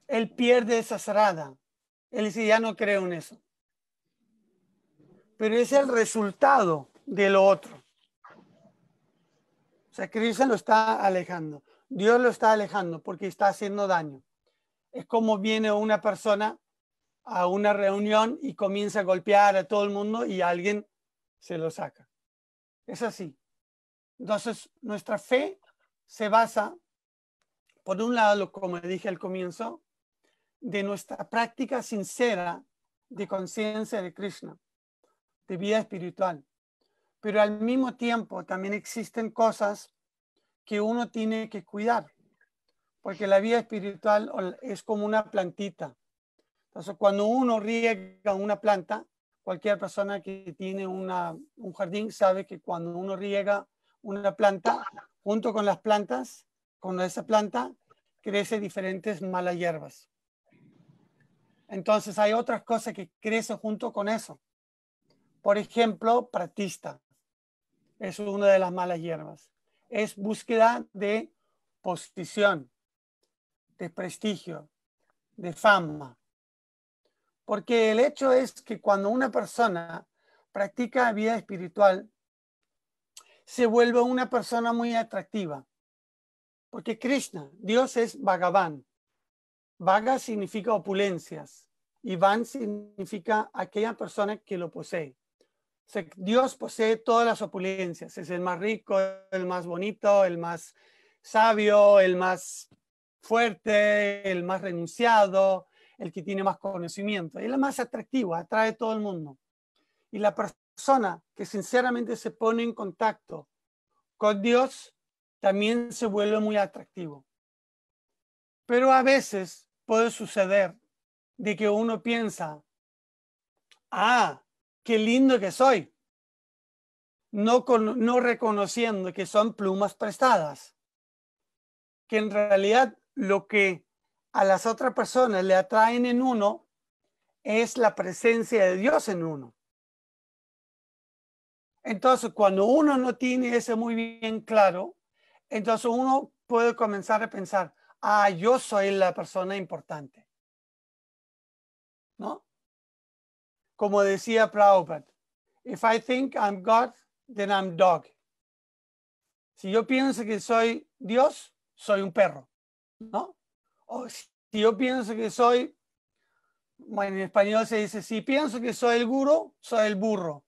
él pierde esa sarada. Él dice, ya no creo en eso. Pero es el resultado de lo otro. O sea, Krishna lo está alejando. Dios lo está alejando porque está haciendo daño. Es como viene una persona a una reunión y comienza a golpear a todo el mundo y alguien se lo saca. Es así. Entonces, nuestra fe se basa, por un lado, como dije al comienzo, de nuestra práctica sincera de conciencia de Krishna, de vida espiritual. Pero al mismo tiempo también existen cosas que uno tiene que cuidar, porque la vida espiritual es como una plantita. Entonces, cuando uno riega una planta, cualquier persona que tiene un jardín sabe que cuando uno riega una planta, junto con las plantas, con esa planta, crece diferentes malas hierbas. Entonces, hay otras cosas que crecen junto con eso. Por ejemplo, pratista es una de las malas hierbas. Es búsqueda de posición, de prestigio, de fama. Porque el hecho es que cuando una persona practica vida espiritual, se vuelve una persona muy atractiva. Porque Krishna, Dios es Bhagavan. Bhaga significa opulencias y Van significa aquella persona que lo posee. O sea, Dios posee todas las opulencias. Es el más rico, el más bonito, el más sabio, el más fuerte, el más renunciado, el que tiene más conocimiento. Es el más atractivo, atrae a todo el mundo. Y la persona que sinceramente se pone en contacto con Dios también se vuelve muy atractivo. Pero a veces puede suceder de que uno piensa, qué lindo que soy, no reconociendo que son plumas prestadas, que en realidad lo que a las otras personas le atraen en uno es la presencia de Dios en uno. Entonces, cuando uno no tiene eso muy bien claro, entonces uno puede comenzar a pensar, yo soy la persona importante, ¿no? Como decía Prabhupada, if I think I'm God, then I'm dog. Si yo pienso que soy Dios, soy un perro, ¿no? O si yo pienso que soy, bueno, en español se dice, si pienso que soy el gurú, soy el burro.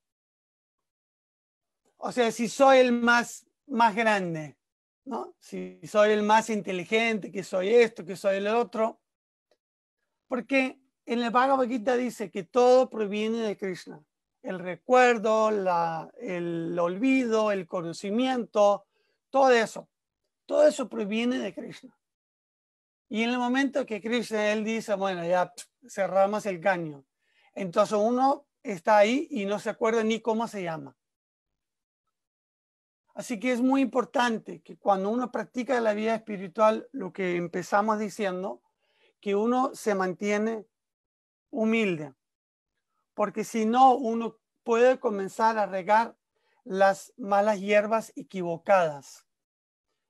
O sea, si soy el más grande, ¿no? Si soy el más inteligente, que soy esto, que soy el otro. Porque en el Bhagavad Gita dice que todo proviene de Krishna. El recuerdo, el olvido, el conocimiento, todo eso proviene de Krishna. Y en el momento que Krishna, él dice, bueno, ya cerramos el caño. Entonces uno está ahí y no se acuerda ni cómo se llama. Así que es muy importante que cuando uno practica la vida espiritual, lo que empezamos diciendo, que uno se mantiene humilde. Porque si no, uno puede comenzar a regar las malas hierbas equivocadas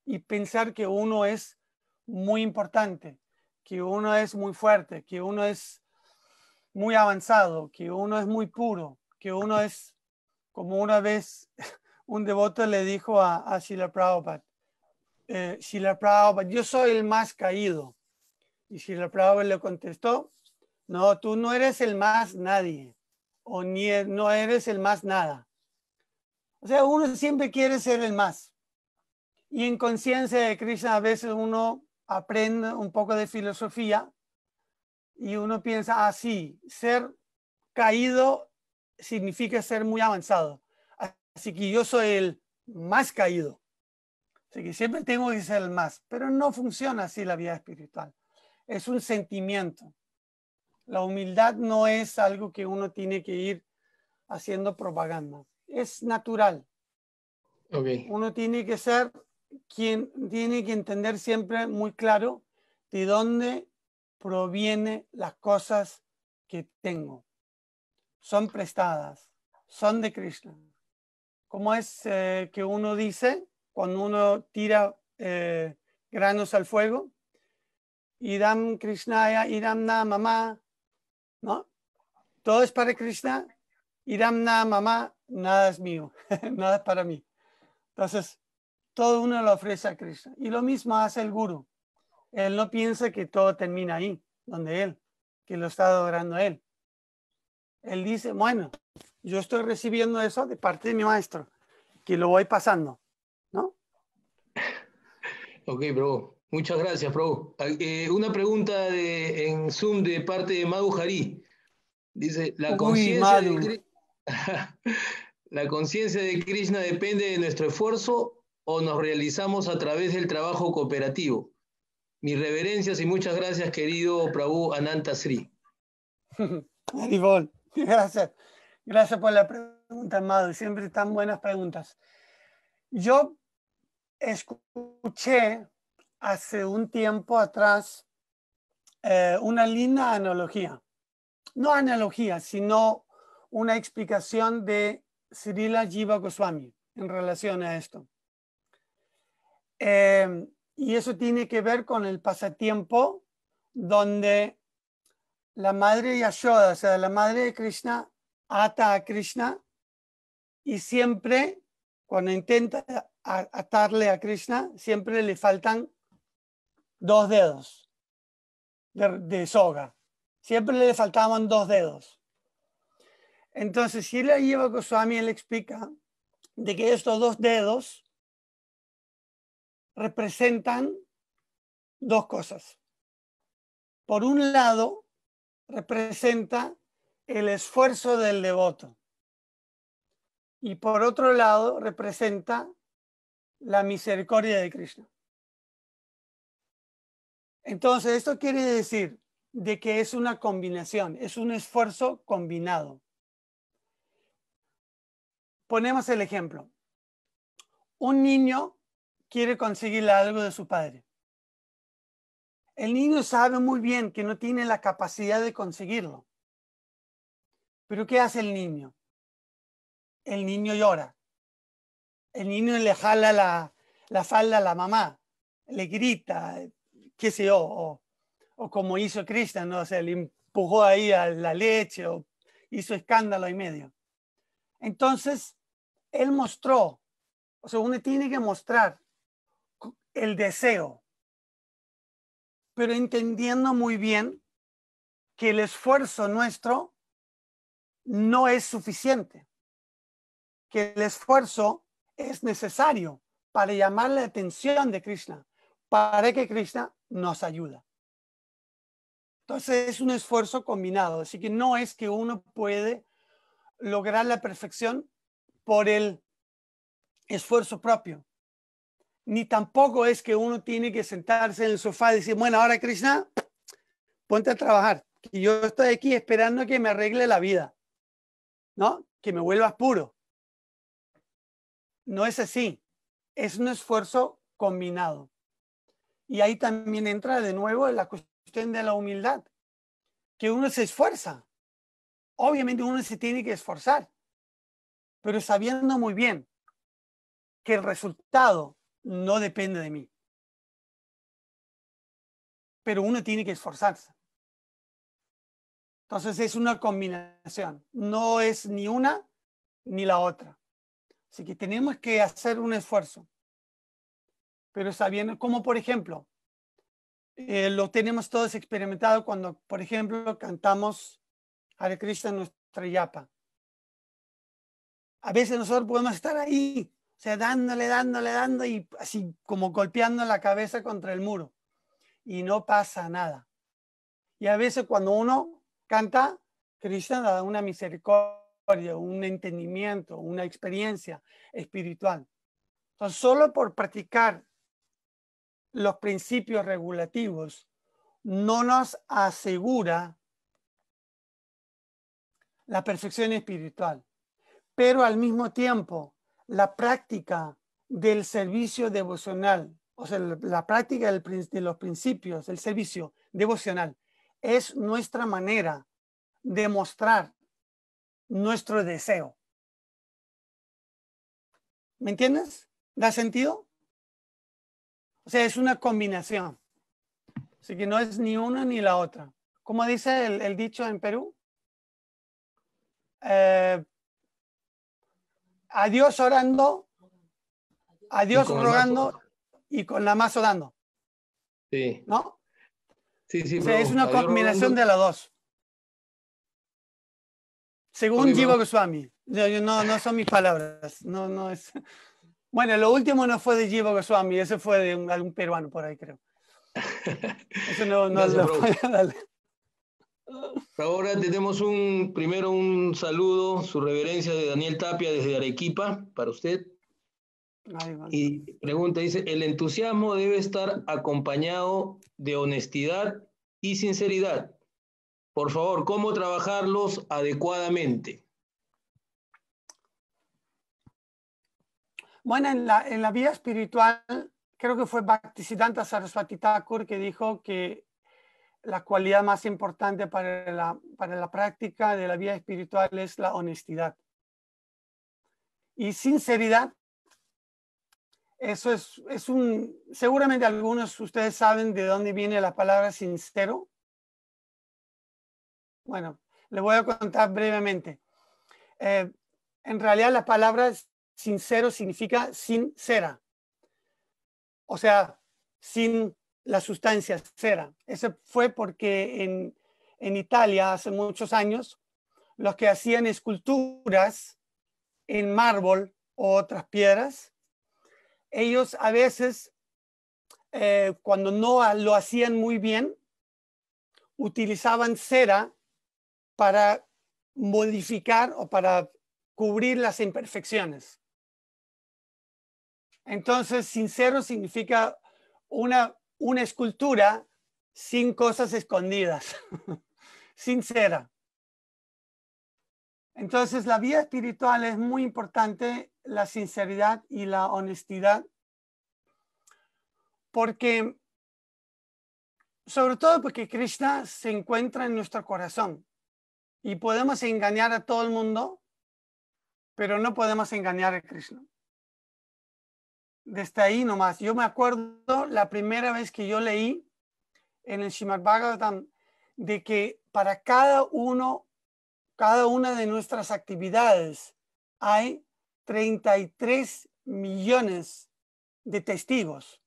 y pensar que uno es muy importante, que uno es muy fuerte, que uno es muy avanzado, que uno es muy puro, que uno es, como una vez un devoto le dijo a Srila Prabhupada, Srila Prabhupada, yo soy el más caído. Y Srila Prabhupada le contestó, no, tú no eres el más nadie, o no eres el más nada. O sea, uno siempre quiere ser el más. Y en conciencia de Krishna a veces uno aprende un poco de filosofía y uno piensa, sí, ser caído significa ser muy avanzado. Así que yo soy el más caído. Así que siempre tengo que ser el más. Pero no funciona así la vida espiritual. Es un sentimiento. La humildad no es algo que uno tiene que ir haciendo propaganda. Es natural. Okay. Uno tiene que ser quien tiene que entender siempre muy claro de dónde provienen las cosas que tengo. Son prestadas, son de Krishna. ¿Cómo es que uno dice cuando uno tira granos al fuego? Idam Krishnaya, Idam na mamá, ¿no? Todo es para Krishna, Idam na mamá, nada es mío, nada es para mí. Entonces, todo uno lo ofrece a Krishna. Y lo mismo hace el gurú. Él no piensa que todo termina ahí, donde él, que lo está adorando a él. Él dice, bueno, yo estoy recibiendo eso de parte de mi maestro, que lo voy pasando, ¿no? Ok, bro. Muchas gracias, bro. Una pregunta en Zoom de parte de Madhu Hari. Dice, Uy, Madhu. ¿la conciencia de Krishna depende de nuestro esfuerzo o nos realizamos a través del trabajo cooperativo? Mis reverencias y muchas gracias, querido Prabhu Ananta Sri. Haribol, gracias. Gracias por la pregunta, Madhu. Siempre tan buenas preguntas. Yo escuché hace un tiempo atrás una linda analogía. No analogía, sino una explicación de Srila Jiva Goswami en relación a esto. Y eso tiene que ver con el pasatiempo donde la madre Yashoda, o sea, la madre de Krishna, ata a Krishna y siempre, cuando intenta atarle a Krishna, siempre le faltan 2 dedos de soga. Siempre le faltaban 2 dedos. Entonces, si la Jiva Goswami, él explica de que estos 2 dedos representan 2 cosas. Por un lado, representa el esfuerzo del devoto. Y por otro lado, representa la misericordia de Krishna. Entonces, esto quiere decir de que es una combinación, es un esfuerzo combinado. Ponemos el ejemplo. Un niño quiere conseguir algo de su padre. El niño sabe muy bien que no tiene la capacidad de conseguirlo. Pero ¿qué hace el niño? El niño llora. El niño le jala la falda a la mamá, le grita, qué sé yo, o como hizo Krishna, ¿no? O sea, le empujó ahí a la leche o hizo escándalo y medio. Entonces, él mostró, o sea, uno tiene que mostrar el deseo, pero entendiendo muy bien que el esfuerzo nuestro no es suficiente, que el esfuerzo es necesario para llamar la atención de Krishna, para que Krishna nos ayude. Entonces es un esfuerzo combinado, así que no es que uno puede lograr la perfección por el esfuerzo propio, ni tampoco es que uno tiene que sentarse en el sofá y decir, bueno, ahora Krishna, ponte a trabajar, que yo estoy aquí esperando que me arregle la vida, ¿no? Que me vuelvas puro. No es así, es un esfuerzo combinado. Y ahí también entra de nuevo la cuestión de la humildad, que uno se esfuerza. Obviamente uno se tiene que esforzar, pero sabiendo muy bien que el resultado no depende de mí. Pero uno tiene que esforzarse. Entonces es una combinación, no es ni una ni la otra. Así que tenemos que hacer un esfuerzo, pero sabiendo, como por ejemplo, lo tenemos todos experimentado cuando, por ejemplo, cantamos Hare Krishna en nuestra yapa. A veces nosotros podemos estar ahí, o sea, dando y así como golpeando la cabeza contra el muro y no pasa nada. Y a veces cuando uno canta, Krishna da una misericordia, un entendimiento, una experiencia espiritual. Entonces, solo por practicar los principios regulativos no nos asegura la perfección espiritual, pero al mismo tiempo la práctica del servicio devocional, o sea, la práctica de los principios del servicio devocional es nuestra manera de mostrar nuestro deseo. ¿Me entiendes? ¿Da sentido? O sea, es una combinación. Así que no es ni una ni la otra. ¿Cómo dice el dicho en Perú? A Dios orando, a Dios rogando y con la mazo dando. Sí. ¿No? Sí, sí, O sea, es Prabhu. una combinación de las dos. Según Jiva Goswami. No son mis palabras. No es. Bueno, lo último no fue de Jiva Goswami, ese fue de algún peruano por ahí, creo. Eso no Gracias, lo Prabhu. voy a darle. Ahora tenemos primero un saludo, su reverencia de Daniel Tapia desde Arequipa, para usted. Y pregunta, dice, el entusiasmo debe estar acompañado de honestidad y sinceridad. Por favor, ¿cómo trabajarlos adecuadamente? Bueno, en la vida espiritual, creo que fue Bhaktisiddhanta Saraswati Thakur que dijo que la cualidad más importante para la práctica de la vida espiritual es la honestidad. Y sinceridad, eso es seguramente algunos de ustedes saben de dónde viene la palabra sincero. Bueno, les voy a contar brevemente. En realidad la palabra sincero significa sincera. O sea, sin la sustancia cera. Eso fue porque en Italia hace muchos años los que hacían esculturas en mármol o otras piedras, ellos a veces cuando no lo hacían muy bien, utilizaban cera para modificar o para cubrir las imperfecciones. Entonces, sincero significa una escultura sin cosas escondidas, sincera. Entonces, la vida espiritual es muy importante, la sinceridad y la honestidad, porque, sobre todo porque Krishna se encuentra en nuestro corazón y podemos engañar a todo el mundo, pero no podemos engañar a Krishna. Desde ahí nomás. Yo me acuerdo la primera vez que yo leí en el Srimad Bhagavatam de que para cada una de nuestras actividades hay 33 millones de testigos.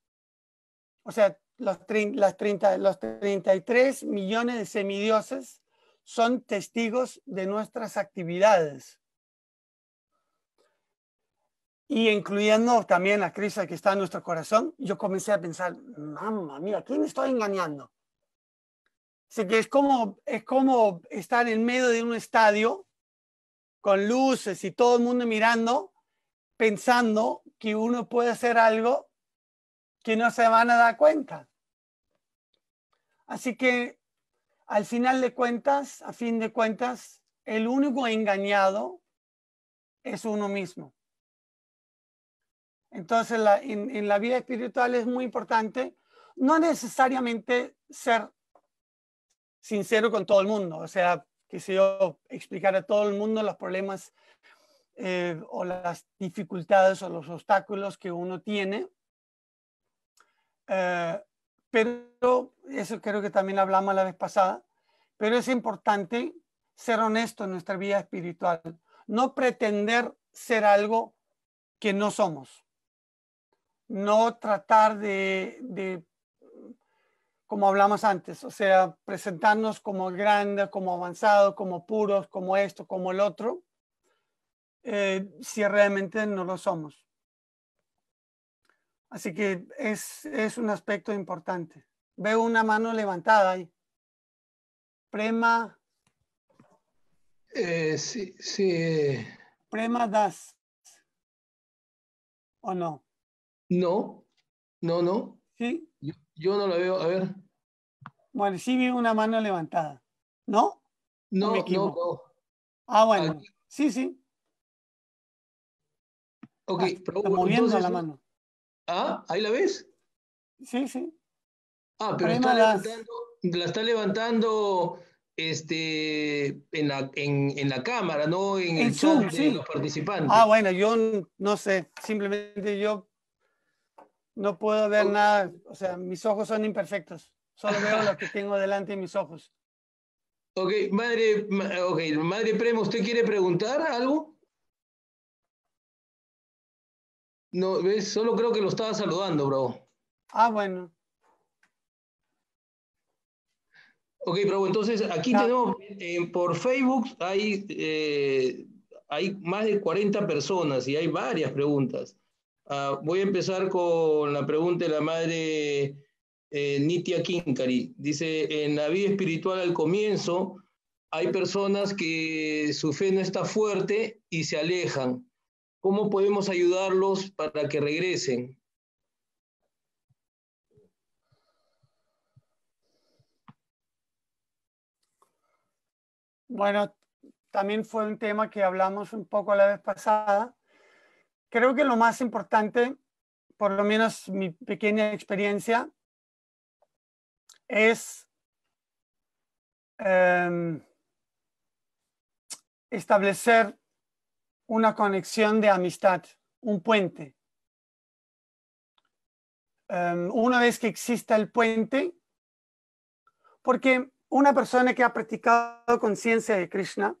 O sea, los 33 millones de semidioses son testigos de nuestras actividades. Y incluyendo también a Krishna que está en nuestro corazón, yo comencé a pensar, mamá mía, ¿a quién estoy engañando? Así que es como estar en medio de un estadio con luces y todo el mundo mirando, pensando que uno puede hacer algo que no se van a dar cuenta. Así que al final de cuentas, a fin de cuentas, el único engañado es uno mismo. Entonces, en la vida espiritual es muy importante no necesariamente ser sincero con todo el mundo, o sea, que si yo explicar a todo el mundo los problemas o las dificultades o los obstáculos que uno tiene, pero eso creo que también hablamos la vez pasada, pero es importante ser honesto en nuestra vida espiritual, no pretender ser algo que no somos. No tratar de, como hablamos antes, o sea, presentarnos como grande, como avanzado, como puros, como esto, como el otro, si realmente no lo somos. Así que es un aspecto importante. Veo una mano levantada ahí. Prema. Sí, sí. Prema Das. ¿O no? No. ¿Sí? Yo no la veo, a ver. Bueno, sí vi una mano levantada. ¿No? ¿O me equivoco? No. Ah, bueno. Aquí. Sí. Ok, Está pero moviendo entonces. la mano. Ah, ¿ahí la ves? Sí. Ah, pero Prema Das. la está levantando en la cámara, no en En el chat Zoom, de sí. los participantes. Ah, bueno, yo no sé. Simplemente yo no puedo ver Ok, nada. O sea, mis ojos son imperfectos. Solo veo lo que tengo delante de mis ojos. Ok, Madre Prema, ¿usted quiere preguntar algo? No, ¿ves? Solo creo que lo estaba saludando, bro. Ah, bueno. Ok, bro, entonces aquí Ya. tenemos, por Facebook hay más de 40 personas y hay varias preguntas. Voy a empezar con la pregunta de la madre Nitya Kinkari. Dice, en la vida espiritual al comienzo hay personas que su fe no está fuerte y se alejan. ¿Cómo podemos ayudarlos para que regresen? Bueno, también fue un tema que hablamos un poco la vez pasada. Creo que lo más importante, por lo menos mi pequeña experiencia, es establecer una conexión de amistad, un puente. Una vez que exista el puente, porque una persona que ha practicado conciencia de Krishna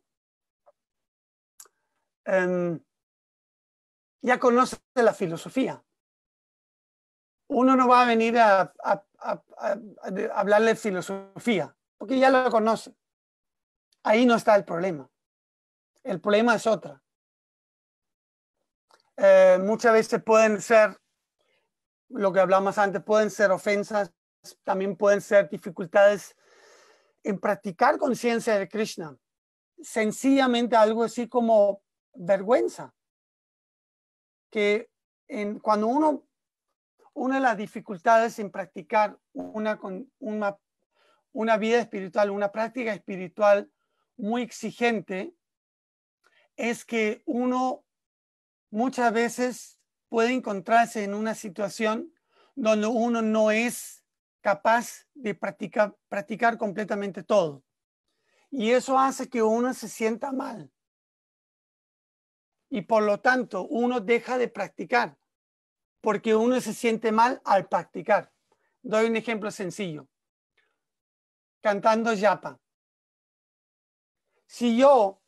ya conoce la filosofía. Uno no va a venir a hablarle de filosofía, porque ya lo conoce. Ahí no está el problema. El problema es otra. Muchas veces pueden ser, lo que hablamos antes, pueden ser ofensas, también pueden ser dificultades en practicar conciencia de Krishna. Sencillamente algo así como vergüenza. Que cuando una de las dificultades en practicar una vida espiritual, una práctica espiritual muy exigente, es que uno muchas veces puede encontrarse en una situación donde uno no es capaz de practicar completamente todo. Y eso hace que uno se sienta mal. Y por lo tanto, uno deja de practicar, porque uno se siente mal al practicar. Doy un ejemplo sencillo. Cantando yapa. Si yo,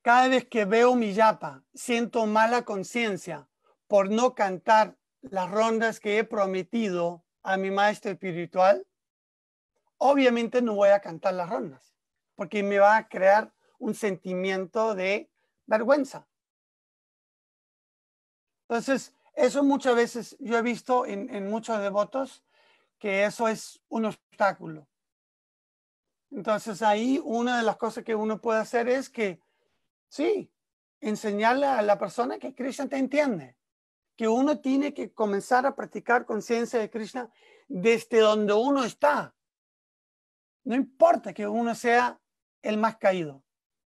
cada vez que veo mi yapa, siento mala conciencia por no cantar las rondas que he prometido a mi maestro espiritual, obviamente no voy a cantar las rondas, porque me va a crear un sentimiento de vergüenza. Entonces, eso muchas veces yo he visto en muchos devotos que eso es un obstáculo. Entonces, ahí una de las cosas que uno puede hacer es que, sí, enseñarle a la persona que Krishna te entiende, que uno tiene que comenzar a practicar conciencia de Krishna desde donde uno está. No importa que uno sea el más caído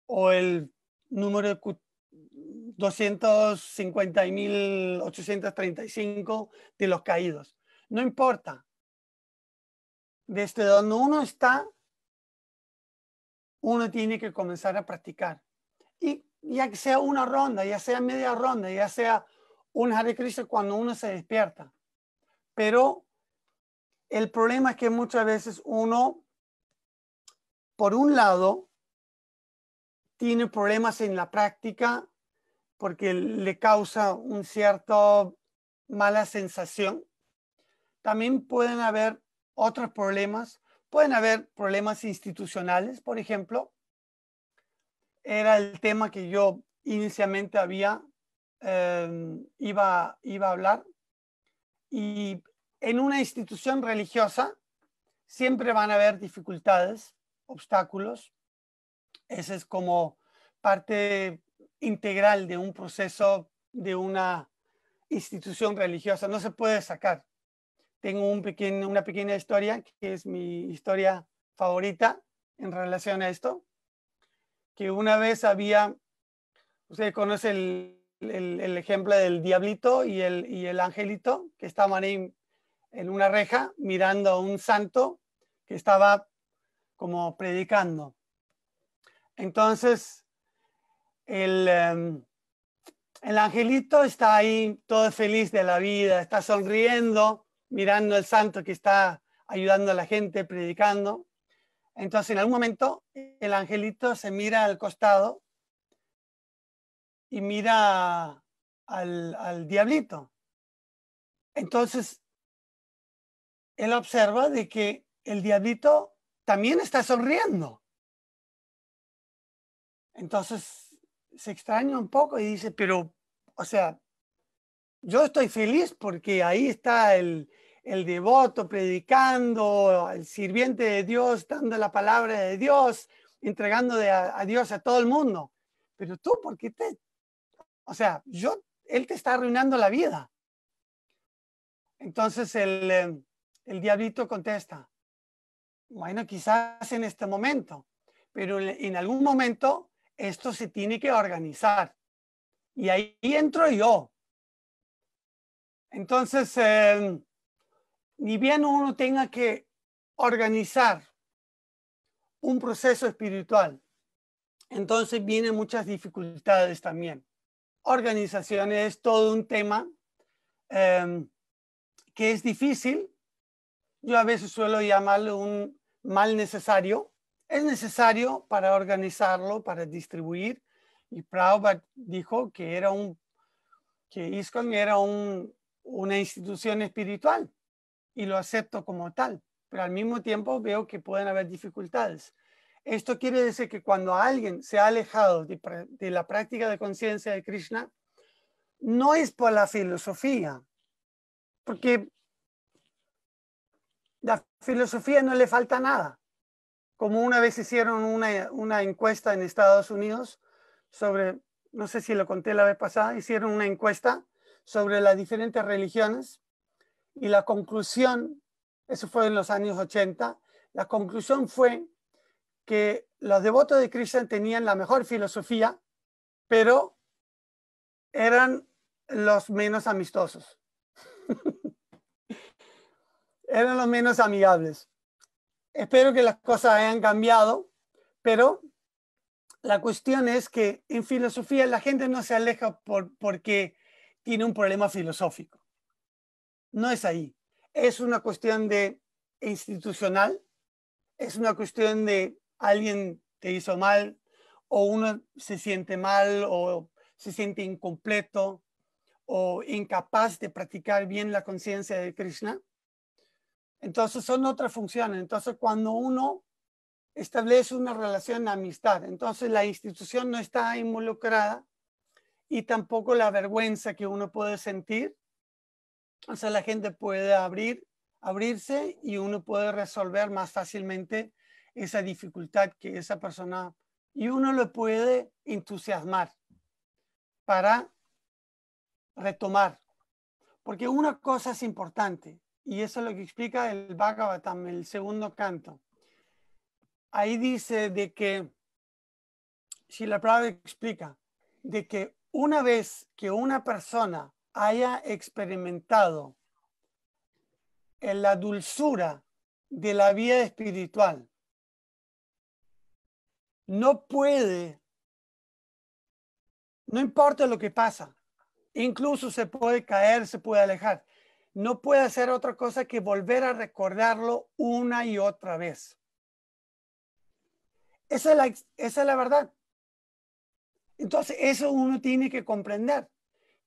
o el número 250.835 de los caídos. No importa. Desde donde uno está, uno tiene que comenzar a practicar. Y ya que sea una ronda, ya sea media ronda, ya sea un Hare Krishna cuando uno se despierta. Pero el problema es que muchas veces uno, por un lado, tiene problemas en la práctica porque le causa un cierto mala sensación. También pueden haber otros problemas. Pueden haber problemas institucionales, por ejemplo. Era el tema que yo inicialmente iba a hablar. Y en una institución religiosa siempre van a haber dificultades, obstáculos. Ese es como parte integral de un proceso de una institución religiosa. No se puede sacar. Tengo una pequeña historia que es mi historia favorita en relación a esto. Que una vez usted conoce el ejemplo del diablito y el angelito que estaban ahí en una reja mirando a un santo que estaba como predicando. Entonces, el angelito está ahí todo feliz de la vida, está sonriendo, mirando al santo que está ayudando a la gente, predicando. Entonces, en algún momento, el angelito se mira al costado y mira al diablito. Entonces, él observa de que el diablito también está sonriendo. Entonces, se extraña un poco y dice, pero, o sea, yo estoy feliz porque ahí está el devoto predicando, el sirviente de Dios, dando la palabra de Dios, entregando a Dios a todo el mundo. Pero tú, ¿por qué o sea, él te está arruinando la vida? Entonces el diablito contesta, bueno, quizás en este momento, pero en algún momento esto se tiene que organizar. Y ahí entro yo. Entonces, ni bien uno tenga que organizar un proceso espiritual, entonces vienen muchas dificultades también. Organización es todo un tema que es difícil. Yo a veces suelo llamarlo un mal necesario. Es necesario para organizarlo, para distribuir. Y Prabhupada dijo que ISKCON era una institución espiritual y lo acepto como tal, pero al mismo tiempo veo que pueden haber dificultades. Esto quiere decir que cuando alguien se ha alejado de la práctica de conciencia de Krishna, no es por la filosofía, porque la filosofía no le falta nada. Como una vez hicieron una encuesta en Estados Unidos sobre, no sé si lo conté la vez pasada, hicieron una encuesta sobre las diferentes religiones y la conclusión, eso fue en los años 80, la conclusión fue que los devotos de Krishna tenían la mejor filosofía, pero eran los menos amistosos. Eran los menos amigables. Espero que las cosas hayan cambiado, pero la cuestión es que en filosofía la gente no se aleja porque tiene un problema filosófico. No es ahí. Es una cuestión de institucional, es una cuestión de alguien te hizo mal o uno se siente mal o se siente incompleto o incapaz de practicar bien la conciencia de Krishna. Entonces son otras funciones. Entonces cuando uno establece una relación de amistad, entonces la institución no está involucrada y tampoco la vergüenza que uno puede sentir. O sea, la gente puede abrirse y uno puede resolver más fácilmente esa dificultad que esa persona, y uno lo puede entusiasmar para retomar. Porque una cosa es importante, y eso es lo que explica el Bhagavatam, el segundo canto. Ahí dice de que, Srila Prabhupada explica, de que una vez que una persona haya experimentado en la dulzura de la vida espiritual, no puede, no importa lo que pasa, incluso se puede caer, se puede alejar, no puede hacer otra cosa que volver a recordarlo una y otra vez. Esa es la verdad. Entonces, eso uno tiene que comprender,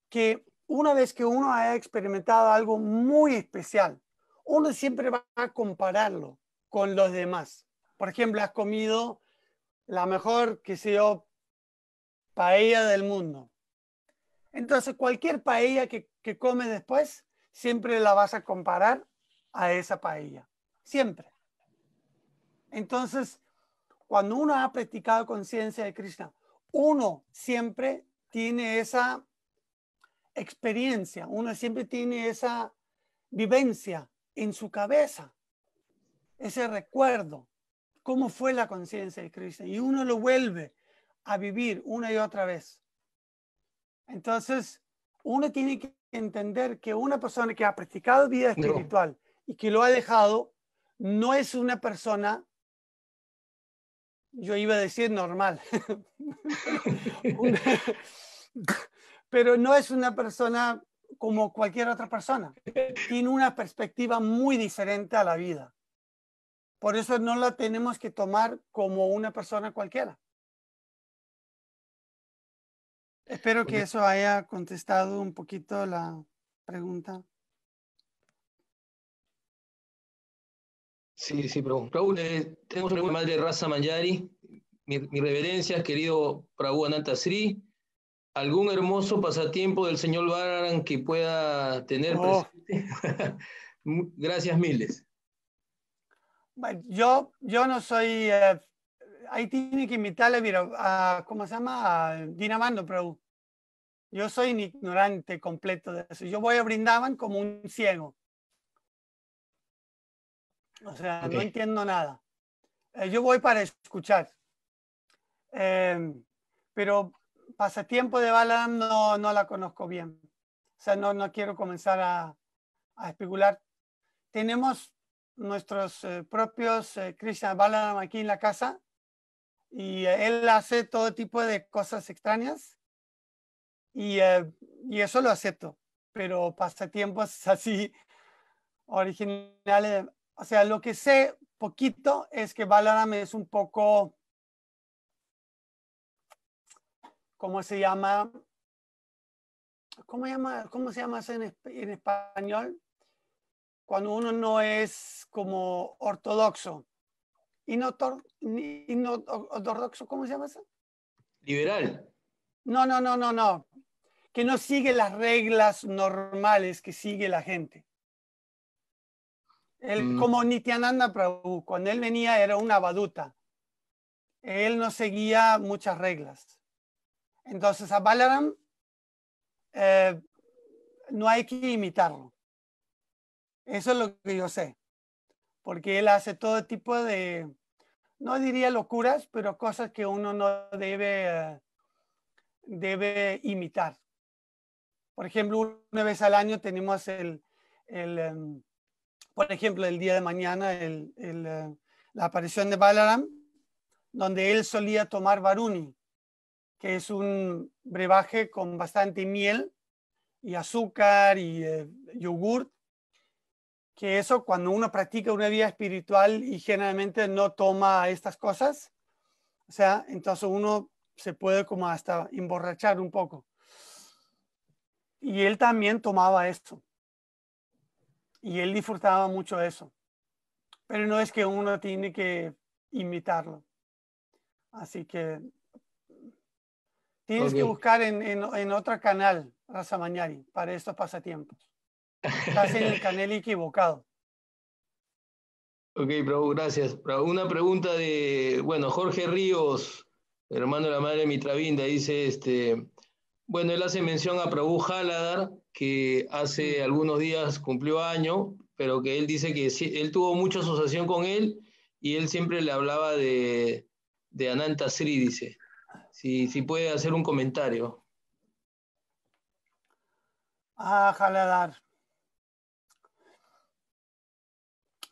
que una vez que uno haya experimentado algo muy especial, uno siempre va a compararlo con los demás. Por ejemplo, has comido la mejor, qué sé yo, paella del mundo. Entonces, cualquier paella que comes después, siempre la vas a comparar a esa paella. Siempre. Entonces, cuando uno ha practicado conciencia de Krishna, uno siempre tiene esa experiencia, uno siempre tiene esa vivencia en su cabeza, ese recuerdo, cómo fue la conciencia de Krishna, y uno lo vuelve a vivir una y otra vez. Entonces, uno tiene que entender que una persona que ha practicado vida espiritual y que lo ha dejado, no es una persona, yo iba a decir normal, pero no es una persona como cualquier otra persona. Tiene una perspectiva muy diferente a la vida. Por eso no la tenemos que tomar como una persona cualquiera. Espero que eso haya contestado un poquito la pregunta. Sí, sí, Prabhu. Prabhu, tenemos una madre Rasa Manjari. Mi reverencias, querido Prabhu Ananta Sri. ¿Algún hermoso pasatiempo del señor Balaram que pueda tener presente? Gracias miles. Bueno, yo no soy... ahí tiene que invitarle a ¿cómo se llama? A Dinamando Prabhu. Yo soy un ignorante completo de eso. Yo voy a Brindavan como un ciego. O sea, no entiendo nada. Yo voy para escuchar. Pero pasatiempo de Balaram no la conozco bien. O sea, no quiero comenzar a especular. Tenemos nuestros propios Krishna Balaram aquí en la casa y él hace todo tipo de cosas extrañas y eso lo acepto. Pero pasatiempos así originales, o sea, lo que sé poquito es que Balaram es un poco, ¿cómo se llama? ¿Cómo se llama eso en español? Cuando uno no es como ortodoxo. Ortodoxo, ¿cómo se llama eso? Liberal. No. Que no sigue las reglas normales que sigue la gente. Como Nityananda Prabhu, cuando él venía era una baduta. Él no seguía muchas reglas. Entonces a Balaram no hay que imitarlo. Eso es lo que yo sé. Porque él hace todo tipo de, no diría locuras, pero cosas que uno no debe imitar. Por ejemplo, una vez al año tenemos por ejemplo, el día de mañana, la aparición de Balaram, donde él solía tomar varuni, que es un brebaje con bastante miel y azúcar y yogur, que eso cuando uno practica una vida espiritual y generalmente no toma estas cosas, o sea, entonces uno se puede como hasta emborrachar un poco. Y él también tomaba esto. Y él disfrutaba mucho eso. Pero no es que uno tiene que imitarlo. Así que tienes que buscar en otro canal, Rasa Manjari, para estos pasatiempos. Estás en el canal equivocado. Ok, Prabhu, gracias. Prabhu, una pregunta de, bueno, Jorge Ríos, hermano de la madre Mitravinda, dice, bueno, él hace mención a Prabhu Haladar, que hace algunos días cumplió año, pero que él dice que sí, él tuvo mucha asociación con él y él siempre le hablaba de Ananta Sri, dice. Si puede hacer un comentario. Haladar.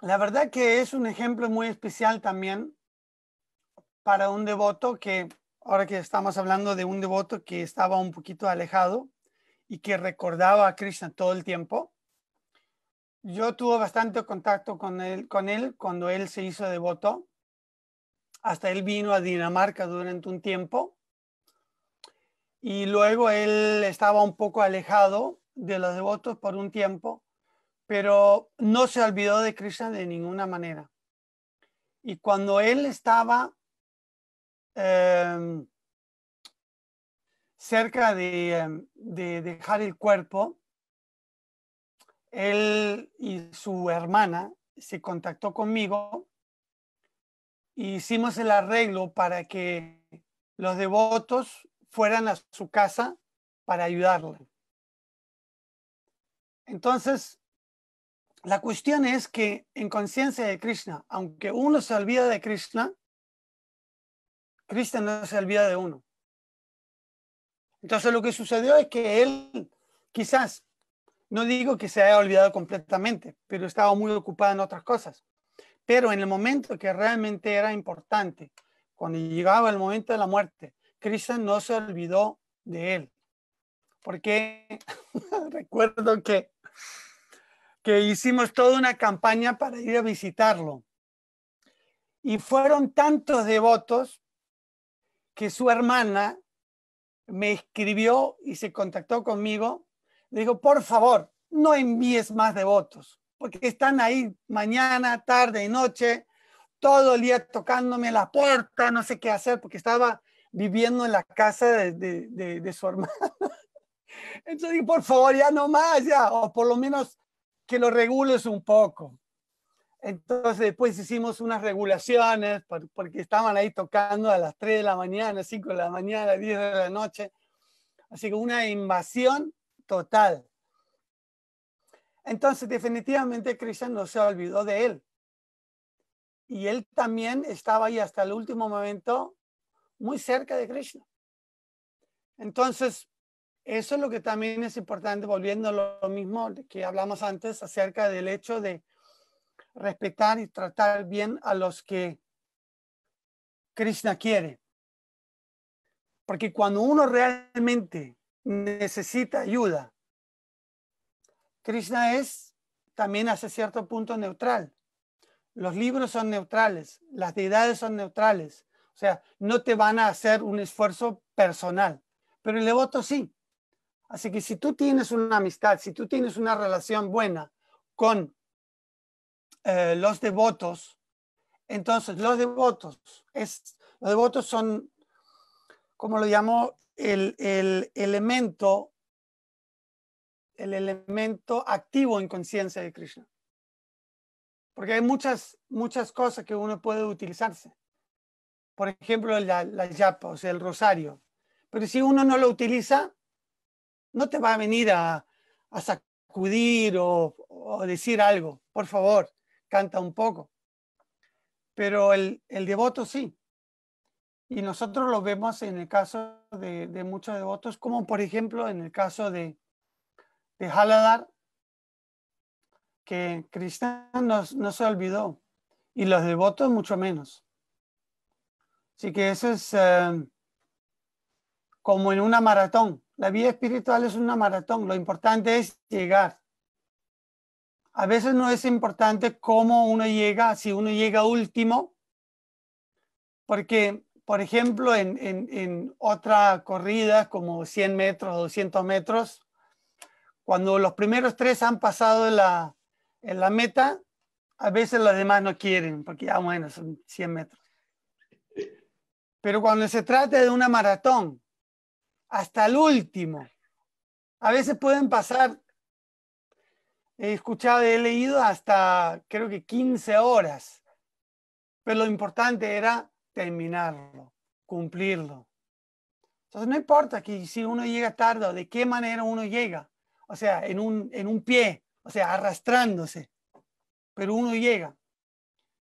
La verdad que es un ejemplo muy especial también para un devoto que, ahora que estamos hablando de un devoto que estaba un poquito alejado y que recordaba a Krishna todo el tiempo. Yo tuve bastante contacto con él cuando él se hizo devoto. Hasta él vino a Dinamarca durante un tiempo. Y luego él estaba un poco alejado de los devotos por un tiempo, pero no se olvidó de Krishna de ninguna manera. Y cuando él estaba cerca de dejar el cuerpo, él y su hermana se contactó conmigo e hicimos el arreglo para que los devotos fueran a su casa para ayudarle. Entonces, la cuestión es que en conciencia de Krishna, aunque uno se olvida de Krishna, Krishna no se olvida de uno. Entonces lo que sucedió es que él quizás, no digo que se haya olvidado completamente, pero estaba muy ocupado en otras cosas. Pero en el momento que realmente era importante, cuando llegaba el momento de la muerte, Krishna no se olvidó de él. porque recuerdo que hicimos toda una campaña para ir a visitarlo. Y fueron tantos devotos que su hermana me escribió y se contactó conmigo. Le digo, por favor, no envíes más devotos, porque están ahí mañana, tarde y noche, todo el día tocándome la puerta, no sé qué hacer, porque estaba viviendo en la casa de su hermana. Entonces dije, por favor, ya no más, ya, o por lo menos que lo regules un poco. Entonces después hicimos unas regulaciones porque estaban ahí tocando a las 3 de la mañana, 5 de la mañana, 10 de la noche. Así que una invasión total. Entonces definitivamente Krishna no se olvidó de él. Y él también estaba ahí hasta el último momento muy cerca de Krishna. Entonces, eso es lo que también es importante, volviendo a lo mismo que hablamos antes acerca del hecho de respetar y tratar bien a los que Krishna quiere. Porque cuando uno realmente necesita ayuda, Krishna es también hasta cierto punto neutral. Los libros son neutrales, las deidades son neutrales. O sea, no te van a hacer un esfuerzo personal, pero el devoto sí. Así que si tú tienes una amistad, si tú tienes una relación buena con los devotos, entonces los devotos son, como lo llamo, el elemento activo en conciencia de Krishna. Porque hay muchas cosas que uno puede utilizarse. Por ejemplo, la yapa, o sea, el rosario. Pero si uno no lo utiliza, no te va a venir a sacudir o decir algo. Por favor, canta un poco. Pero el devoto sí. Y nosotros lo vemos en el caso de muchos devotos, como por ejemplo en el caso de Haladar, que Krishna no se olvidó, y los devotos mucho menos. Así que eso es como en una maratón. La vida espiritual es una maratón, lo importante es llegar. A veces no es importante cómo uno llega, si uno llega último, porque, por ejemplo, en otra corrida, como 100 metros o 200 metros, cuando los primeros 3 han pasado en la meta, a veces los demás no quieren, porque ya bueno, son 100 metros. Pero cuando se trata de una maratón, hasta el último, a veces pueden pasar, he escuchado, he leído hasta creo que 15 horas, pero lo importante era terminarlo, cumplirlo. Entonces no importa que si uno llega tarde o de qué manera uno llega, o sea, en un pie, o sea, arrastrándose, pero uno llega.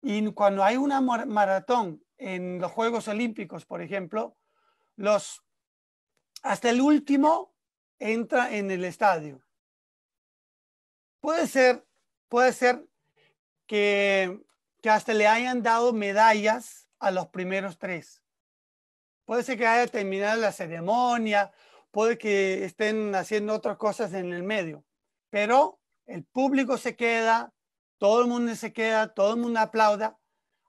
Y cuando hay una maratón en los Juegos Olímpicos, por ejemplo, hasta el último entra en el estadio. Puede ser que hasta le hayan dado medallas a los primeros 3. Puede ser que haya terminado la ceremonia, puede que estén haciendo otras cosas en el medio, pero el público se queda, todo el mundo se queda, todo el mundo aplauda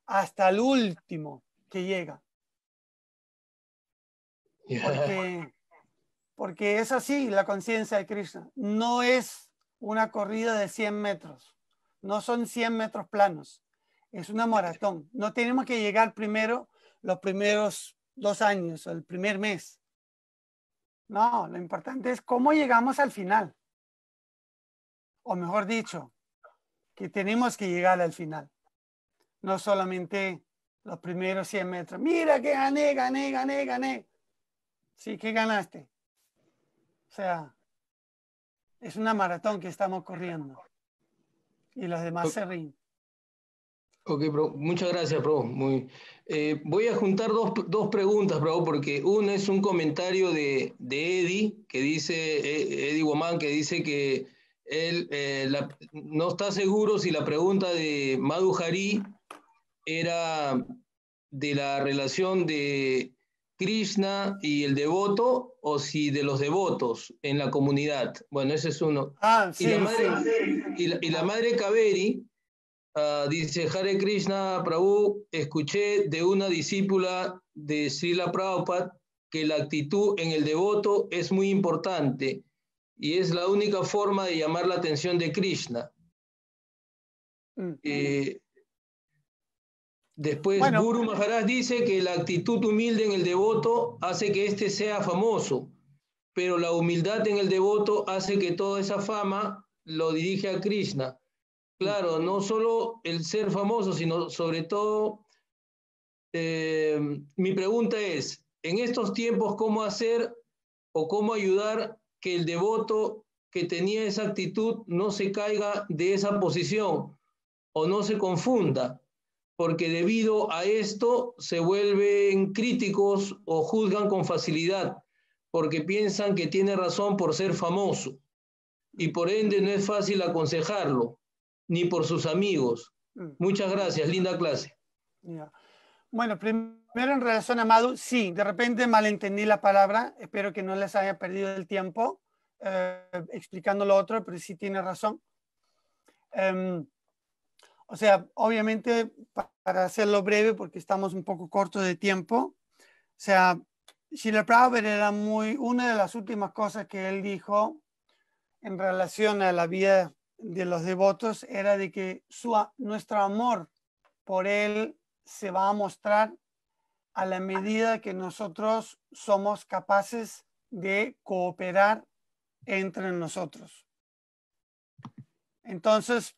hasta el último que llega. Porque es así la conciencia de Krishna. No es una corrida de 100 metros, no son 100 metros planos, es una maratón. No tenemos que llegar primero los primeros 2 años o el primer mes. No, lo importante es cómo llegamos al final. O mejor dicho, que tenemos que llegar al final. No solamente los primeros 100 metros. Mira que gané. Sí, que ganaste. O sea, es una maratón que estamos corriendo. Y los demás se ríen. Ok, bro. Muchas gracias, bro. Voy a juntar dos preguntas, bro, porque una es un comentario de Eddie, que dice, Eddie Woman, que dice que él no está seguro si la pregunta de Madhu Hari era de la relación de Krishna y el devoto, o si de los devotos en la comunidad. Bueno, ese es uno. Sí, y la madre Kaveri dice, Hare Krishna, Prabhu, escuché de una discípula de Srila Prabhupada que la actitud en el devoto es muy importante y es la única forma de llamar la atención de Krishna. Después, bueno, Guru Maharaj dice que la actitud humilde en el devoto hace que éste sea famoso, pero la humildad en el devoto hace que toda esa fama lo dirige a Krishna. Claro, no solo el ser famoso, sino sobre todo, mi pregunta es, en estos tiempos, ¿cómo hacer o cómo ayudar que el devoto que tenía esa actitud no se caiga de esa posición o no se confunda? Porque debido a esto se vuelven críticos o juzgan con facilidad, porque piensan que tiene razón por ser famoso, y por ende no es fácil aconsejarlo, ni por sus amigos. Muchas gracias, linda clase. Bueno, primero en relación a Madhu, sí, de repente malentendí la palabra, espero que no les haya perdido el tiempo explicando lo otro, pero sí tiene razón. O sea, obviamente, para hacerlo breve, porque estamos un poco cortos de tiempo, o sea, Srila Prabhupada era una de las últimas cosas que él dijo en relación a la vida de los devotos era de que nuestro amor por él se va a mostrar a la medida que nosotros somos capaces de cooperar entre nosotros. Entonces,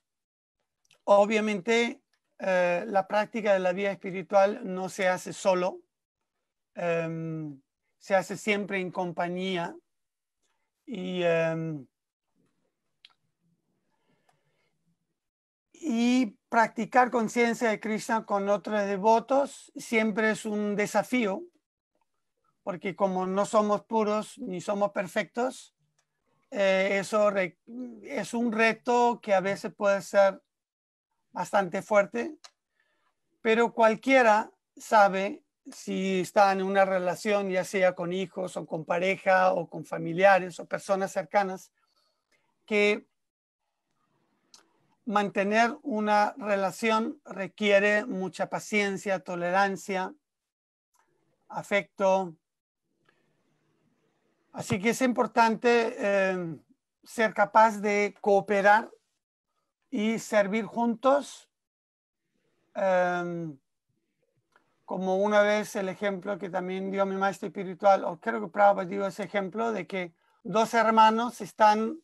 obviamente, la práctica de la vida espiritual no se hace solo, se hace siempre en compañía y practicar conciencia de Krishna con otros devotos siempre es un desafío, porque como no somos puros ni somos perfectos, eso es un reto que a veces puede ser bastante fuerte, pero cualquiera sabe, si está en una relación, ya sea con hijos o con pareja o con familiares o personas cercanas, que mantener una relación requiere mucha paciencia, tolerancia, afecto. Así que es importante ser capaz de cooperar y servir juntos, como una vez el ejemplo que también dio mi maestro espiritual, o creo que Prabhupada dio ese ejemplo de que dos hermanos están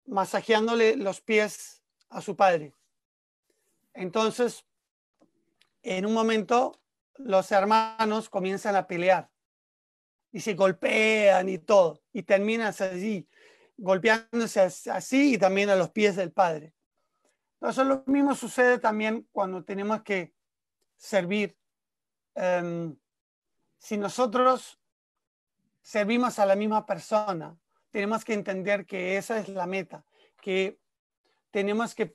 masajeándole los pies a su padre. Entonces, en un momento, los hermanos comienzan a pelear y se golpean y todo, y terminan así, golpeándose así y también a los pies del padre. Entonces, lo mismo sucede también cuando tenemos que servir. Si nosotros servimos a la misma persona, tenemos que entender que esa es la meta, que tenemos que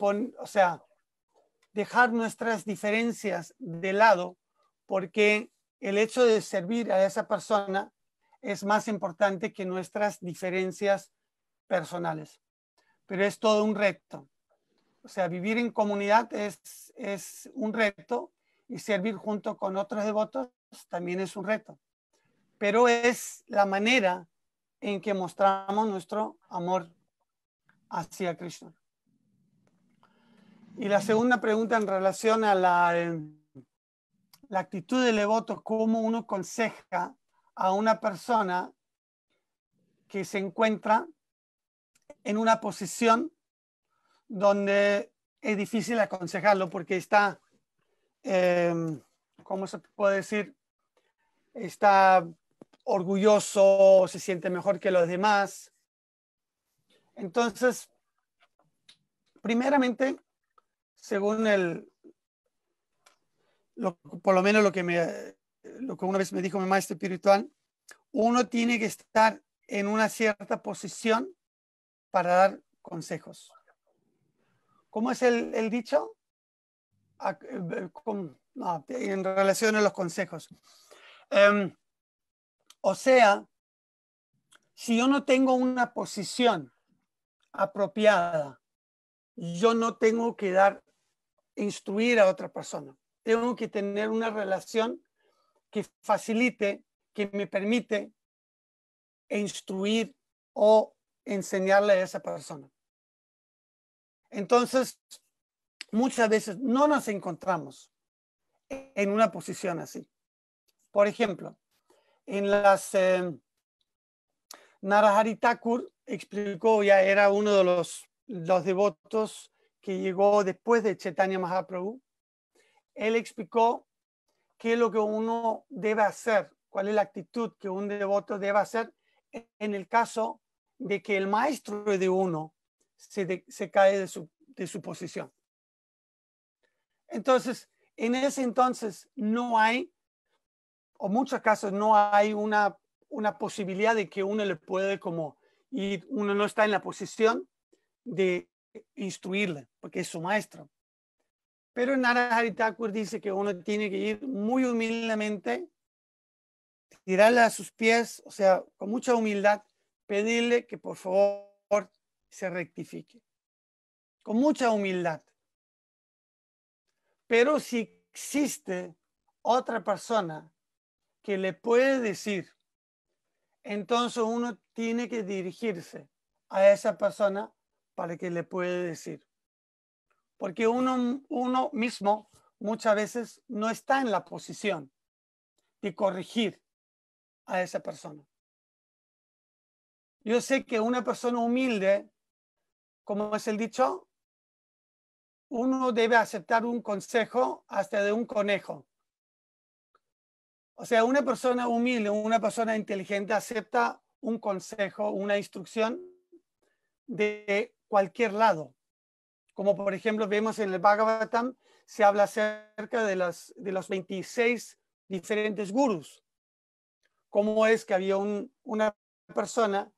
dejar nuestras diferencias de lado, porque el hecho de servir a esa persona es más importante que nuestras diferencias personales. Pero es todo un reto. O sea, vivir en comunidad es un reto, y servir junto con otros devotos también es un reto. Pero es la manera en que mostramos nuestro amor hacia Krishna. Y la segunda pregunta en relación a la actitud del devoto, cómo uno aconseja a una persona que se encuentra en una posición donde es difícil aconsejarlo porque está, ¿cómo se puede decir? Está orgulloso, se siente mejor que los demás. Entonces, primeramente, según por lo menos lo que una vez me dijo mi maestro espiritual, uno tiene que estar en una cierta posición para dar consejos. ¿Cómo es el dicho? En relación a los consejos. O sea, si yo no tengo una posición apropiada, yo no tengo que instruir a otra persona. Tengo que tener una relación que facilite, que me permite instruir o enseñarle a esa persona. Entonces, muchas veces no nos encontramos en una posición así. Por ejemplo, en las Narahari Thakur explicó, ya era uno de los devotos que llegó después de Chaitanya Mahaprabhu. Él explicó qué es lo que uno debe hacer, cuál es la actitud que un devoto debe hacer en el caso de que el maestro de uno se cae de su posición. Entonces, en ese entonces no hay, o en muchos casos no hay una posibilidad de que uno le puede y uno no está en la posición de instruirle, porque es su maestro. Pero Narahari Thakur dice que uno tiene que ir muy humildemente, tirarle a sus pies, o sea, con mucha humildad, pedirle que por favor se rectifique. Con mucha humildad. Pero si existe otra persona que le puede decir, entonces uno tiene que dirigirse a esa persona para que le pueda decir. Porque uno mismo muchas veces no está en la posición de corregir a esa persona. Yo sé que una persona humilde, como es el dicho, uno debe aceptar un consejo hasta de un conejo. O sea, una persona humilde, una persona inteligente acepta un consejo, una instrucción de cualquier lado. Como por ejemplo vemos en el Bhagavatam, se habla acerca de los 26 diferentes gurús. Cómo es que había una persona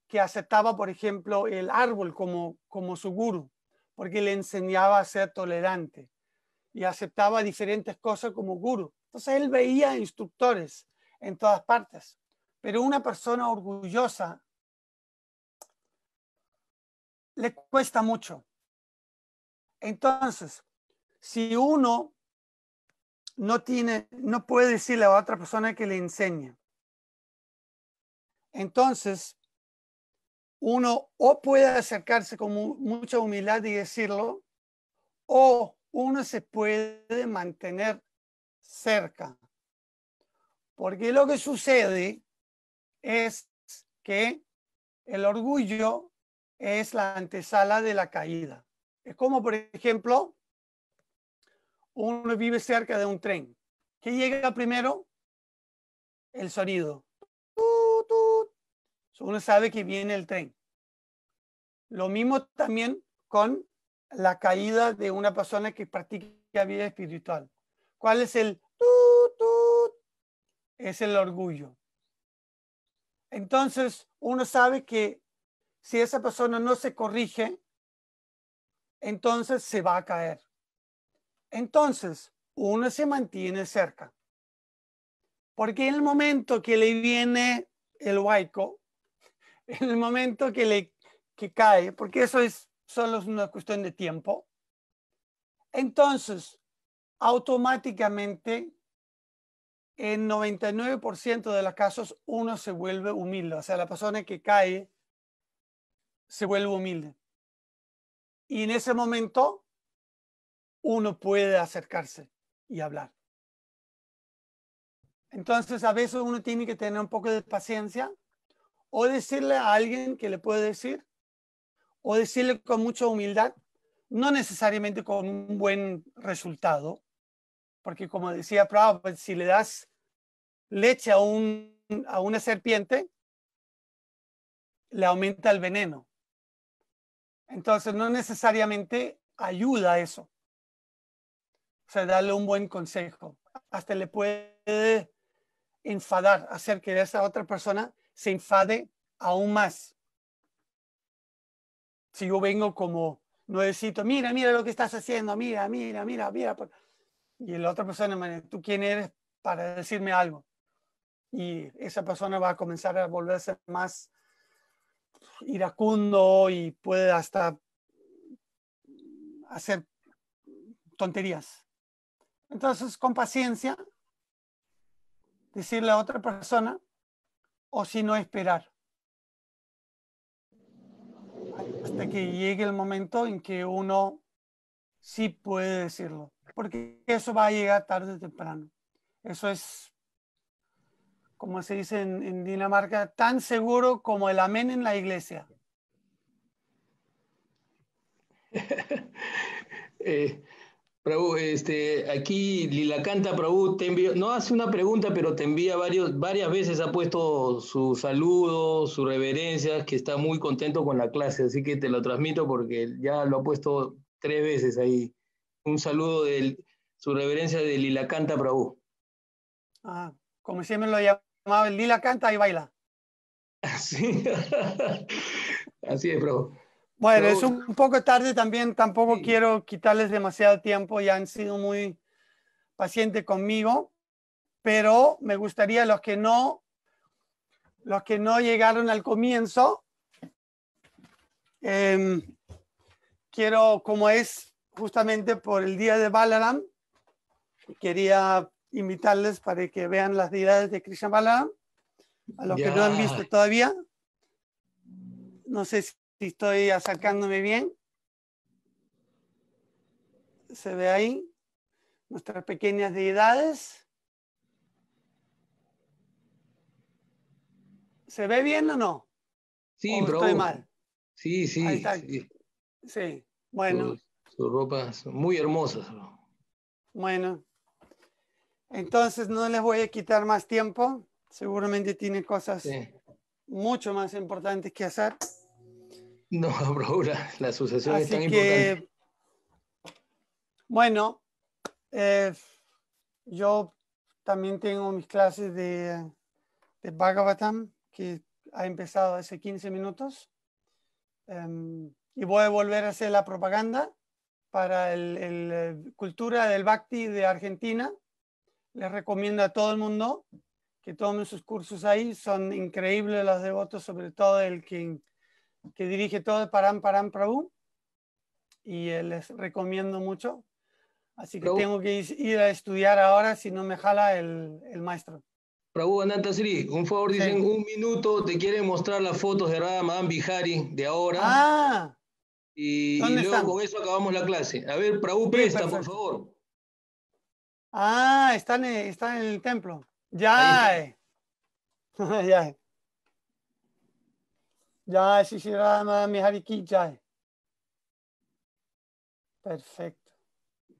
que aceptaba, por ejemplo, el árbol como su gurú, porque le enseñaba a ser tolerante y aceptaba diferentes cosas como gurú. Entonces él veía instructores en todas partes, pero una persona orgullosa le cuesta mucho. Entonces, si uno no puede decirle a otra persona que le enseñe, entonces uno o puede acercarse con mucha humildad y decirlo, o uno se puede mantener cerca. Porque lo que sucede es que el orgullo es la antesala de la caída. Es como, por ejemplo, uno vive cerca de un tren. ¿Qué llega primero? El sonido. ¡Tut, tut! Uno sabe que viene el tren. Lo mismo también con la caída de una persona que practica vida espiritual. ¿Cuál es el tut, tut? Es el orgullo. Entonces, uno sabe que si esa persona no se corrige, entonces se va a caer. Entonces, uno se mantiene cerca. Porque en el momento que le viene el huaico, en el momento que cae, porque eso solo es una cuestión de tiempo, entonces automáticamente en 99% de los casos uno se vuelve humilde. O sea, la persona que cae se vuelve humilde. Y en ese momento uno puede acercarse y hablar. Entonces, a veces uno tiene que tener un poco de paciencia o decirle a alguien que le puede decir, o decirle con mucha humildad, no necesariamente con un buen resultado, porque como decía Prabhupada, si le das leche a una serpiente, le aumenta el veneno. Entonces, no necesariamente ayuda a eso. O sea, darle un buen consejo. Hasta le puede enfadar, hacer que esa otra persona se enfade aún más. Si yo vengo como nuevecito, mira lo que estás haciendo, mira. Y la otra persona, ¿tú quién eres para decirme algo? y esa persona va a comenzar a volverse más iracundo y puede hasta hacer tonterías. Entonces, con paciencia, decirle a otra persona, o si no, esperar hasta que llegue el momento en que uno sí puede decirlo, porque eso va a llegar tarde o temprano. Eso es, como se dice en Dinamarca, tan seguro como el amén en la iglesia. Prabhu, aquí Lilakanta Prabhu te envió, no hace una pregunta, pero te envía varias veces, ha puesto su saludo, su reverencia, que está muy contento con la clase, así que te lo transmito porque ya lo ha puesto 3 veces ahí. Un saludo de su reverencia de Lilakanta Prabhu. Ah, como siempre lo llamaba, el Lilakanta y baila. Sí. Así es, Prabhu. Bueno, Prabhu, es un poco tarde también, tampoco sí. quiero quitarles demasiado tiempo, ya han sido muy pacientes conmigo, pero me gustaría los que no llegaron al comienzo, quiero, como es justamente por el día de Balaram, quería invitarles para que vean las deidades de Krishna Balaram, a los que no han visto todavía. No sé si estoy acercándome bien. Se ve ahí nuestras pequeñas deidades. ¿Se ve bien o no? Sí, ¿O Prabhu. estoy mal? Sí, sí. Ahí está. Sí, sí. Bueno. Sus ropas muy hermosas. Bueno. Entonces no les voy a quitar más tiempo. Seguramente tienen cosas mucho más importantes que hacer. No, Prabhu, la asociación Así es tan que, importante. bueno, yo también tengo mis clases de Bhagavatam, que ha empezado hace 15 minutos. Y voy a volver a hacer la propaganda para el Cultura del Bhakti de Argentina. Les recomiendo a todo el mundo que tomen sus cursos ahí. Son increíbles los devotos, sobre todo el que dirige todo, Param Prabhu. Y les recomiendo mucho. Así que tengo que ir a estudiar ahora si no me jala el maestro. Prabhu Ananta Sri, un favor, dicen 1 minuto, te quieren mostrar las fotos de Radha Madan Bihari de ahora. Ah, y ¿dónde luego están? con eso acabamos la clase. A ver, Prabhu, Sí, presta, perfecto. por favor. Ah, están en el templo. Ya. Ya. Ya, sí, Radha Madan Bihari ki jai. Perfecto.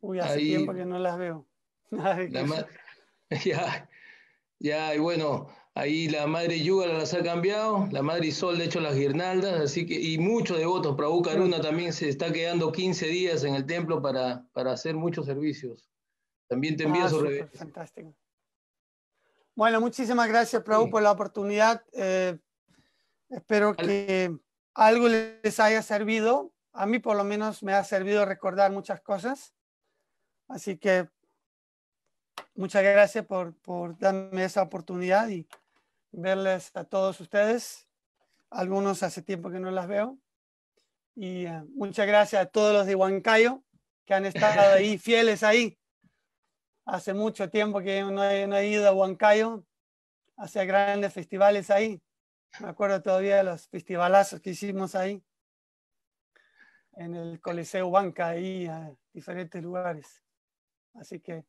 Uy, hace Ahí, tiempo que no las veo. y bueno, ahí la Madre Yuga las ha cambiado, la Madre Sol de hecho las guirnaldas, así que, y muchos devotos, Prabhu Karuna también se está quedando 15 días en el templo para hacer muchos servicios. También te envía su reverencia. Fantástico. Bueno, muchísimas gracias, Prabhu, por la oportunidad. Espero que algo les haya servido. A mí por lo menos me ha servido recordar muchas cosas. Así que muchas gracias por darme esa oportunidad y verles a todos ustedes. Algunos hace tiempo que no las veo. Y muchas gracias a todos los de Huancayo que han estado ahí, fieles ahí. Hace mucho tiempo que no he ido a Huancayo a hacer grandes festivales ahí. Me acuerdo todavía de los festivalazos que hicimos ahí en el Coliseo Huanca, ahí a diferentes lugares. Así que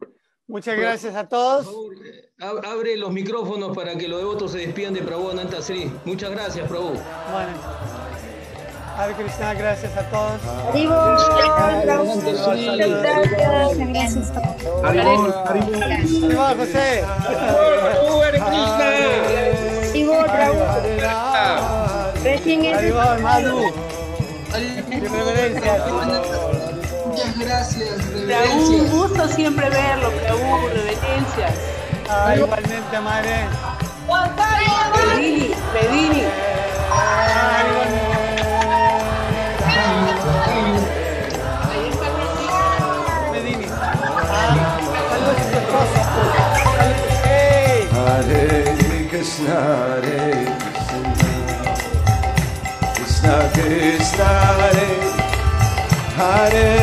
muchas gracias a todos. Por favor, abre los micrófonos para que los devotos se despidan de Prabhu Ananta Sri. Muchas gracias, Prabhu. Bueno, Hare Krishna, gracias a todos. Gracias. ¡Viva José! ¡Hare Krishna! Recién es ¡Arriba, Madhu! Reverencias. Muchas gracias, un reverencias. gusto siempre verlo, Prabhu, reverencias. Igualmente, madre. Medini. Medini. Saludos a tu esposa. Hey. Hare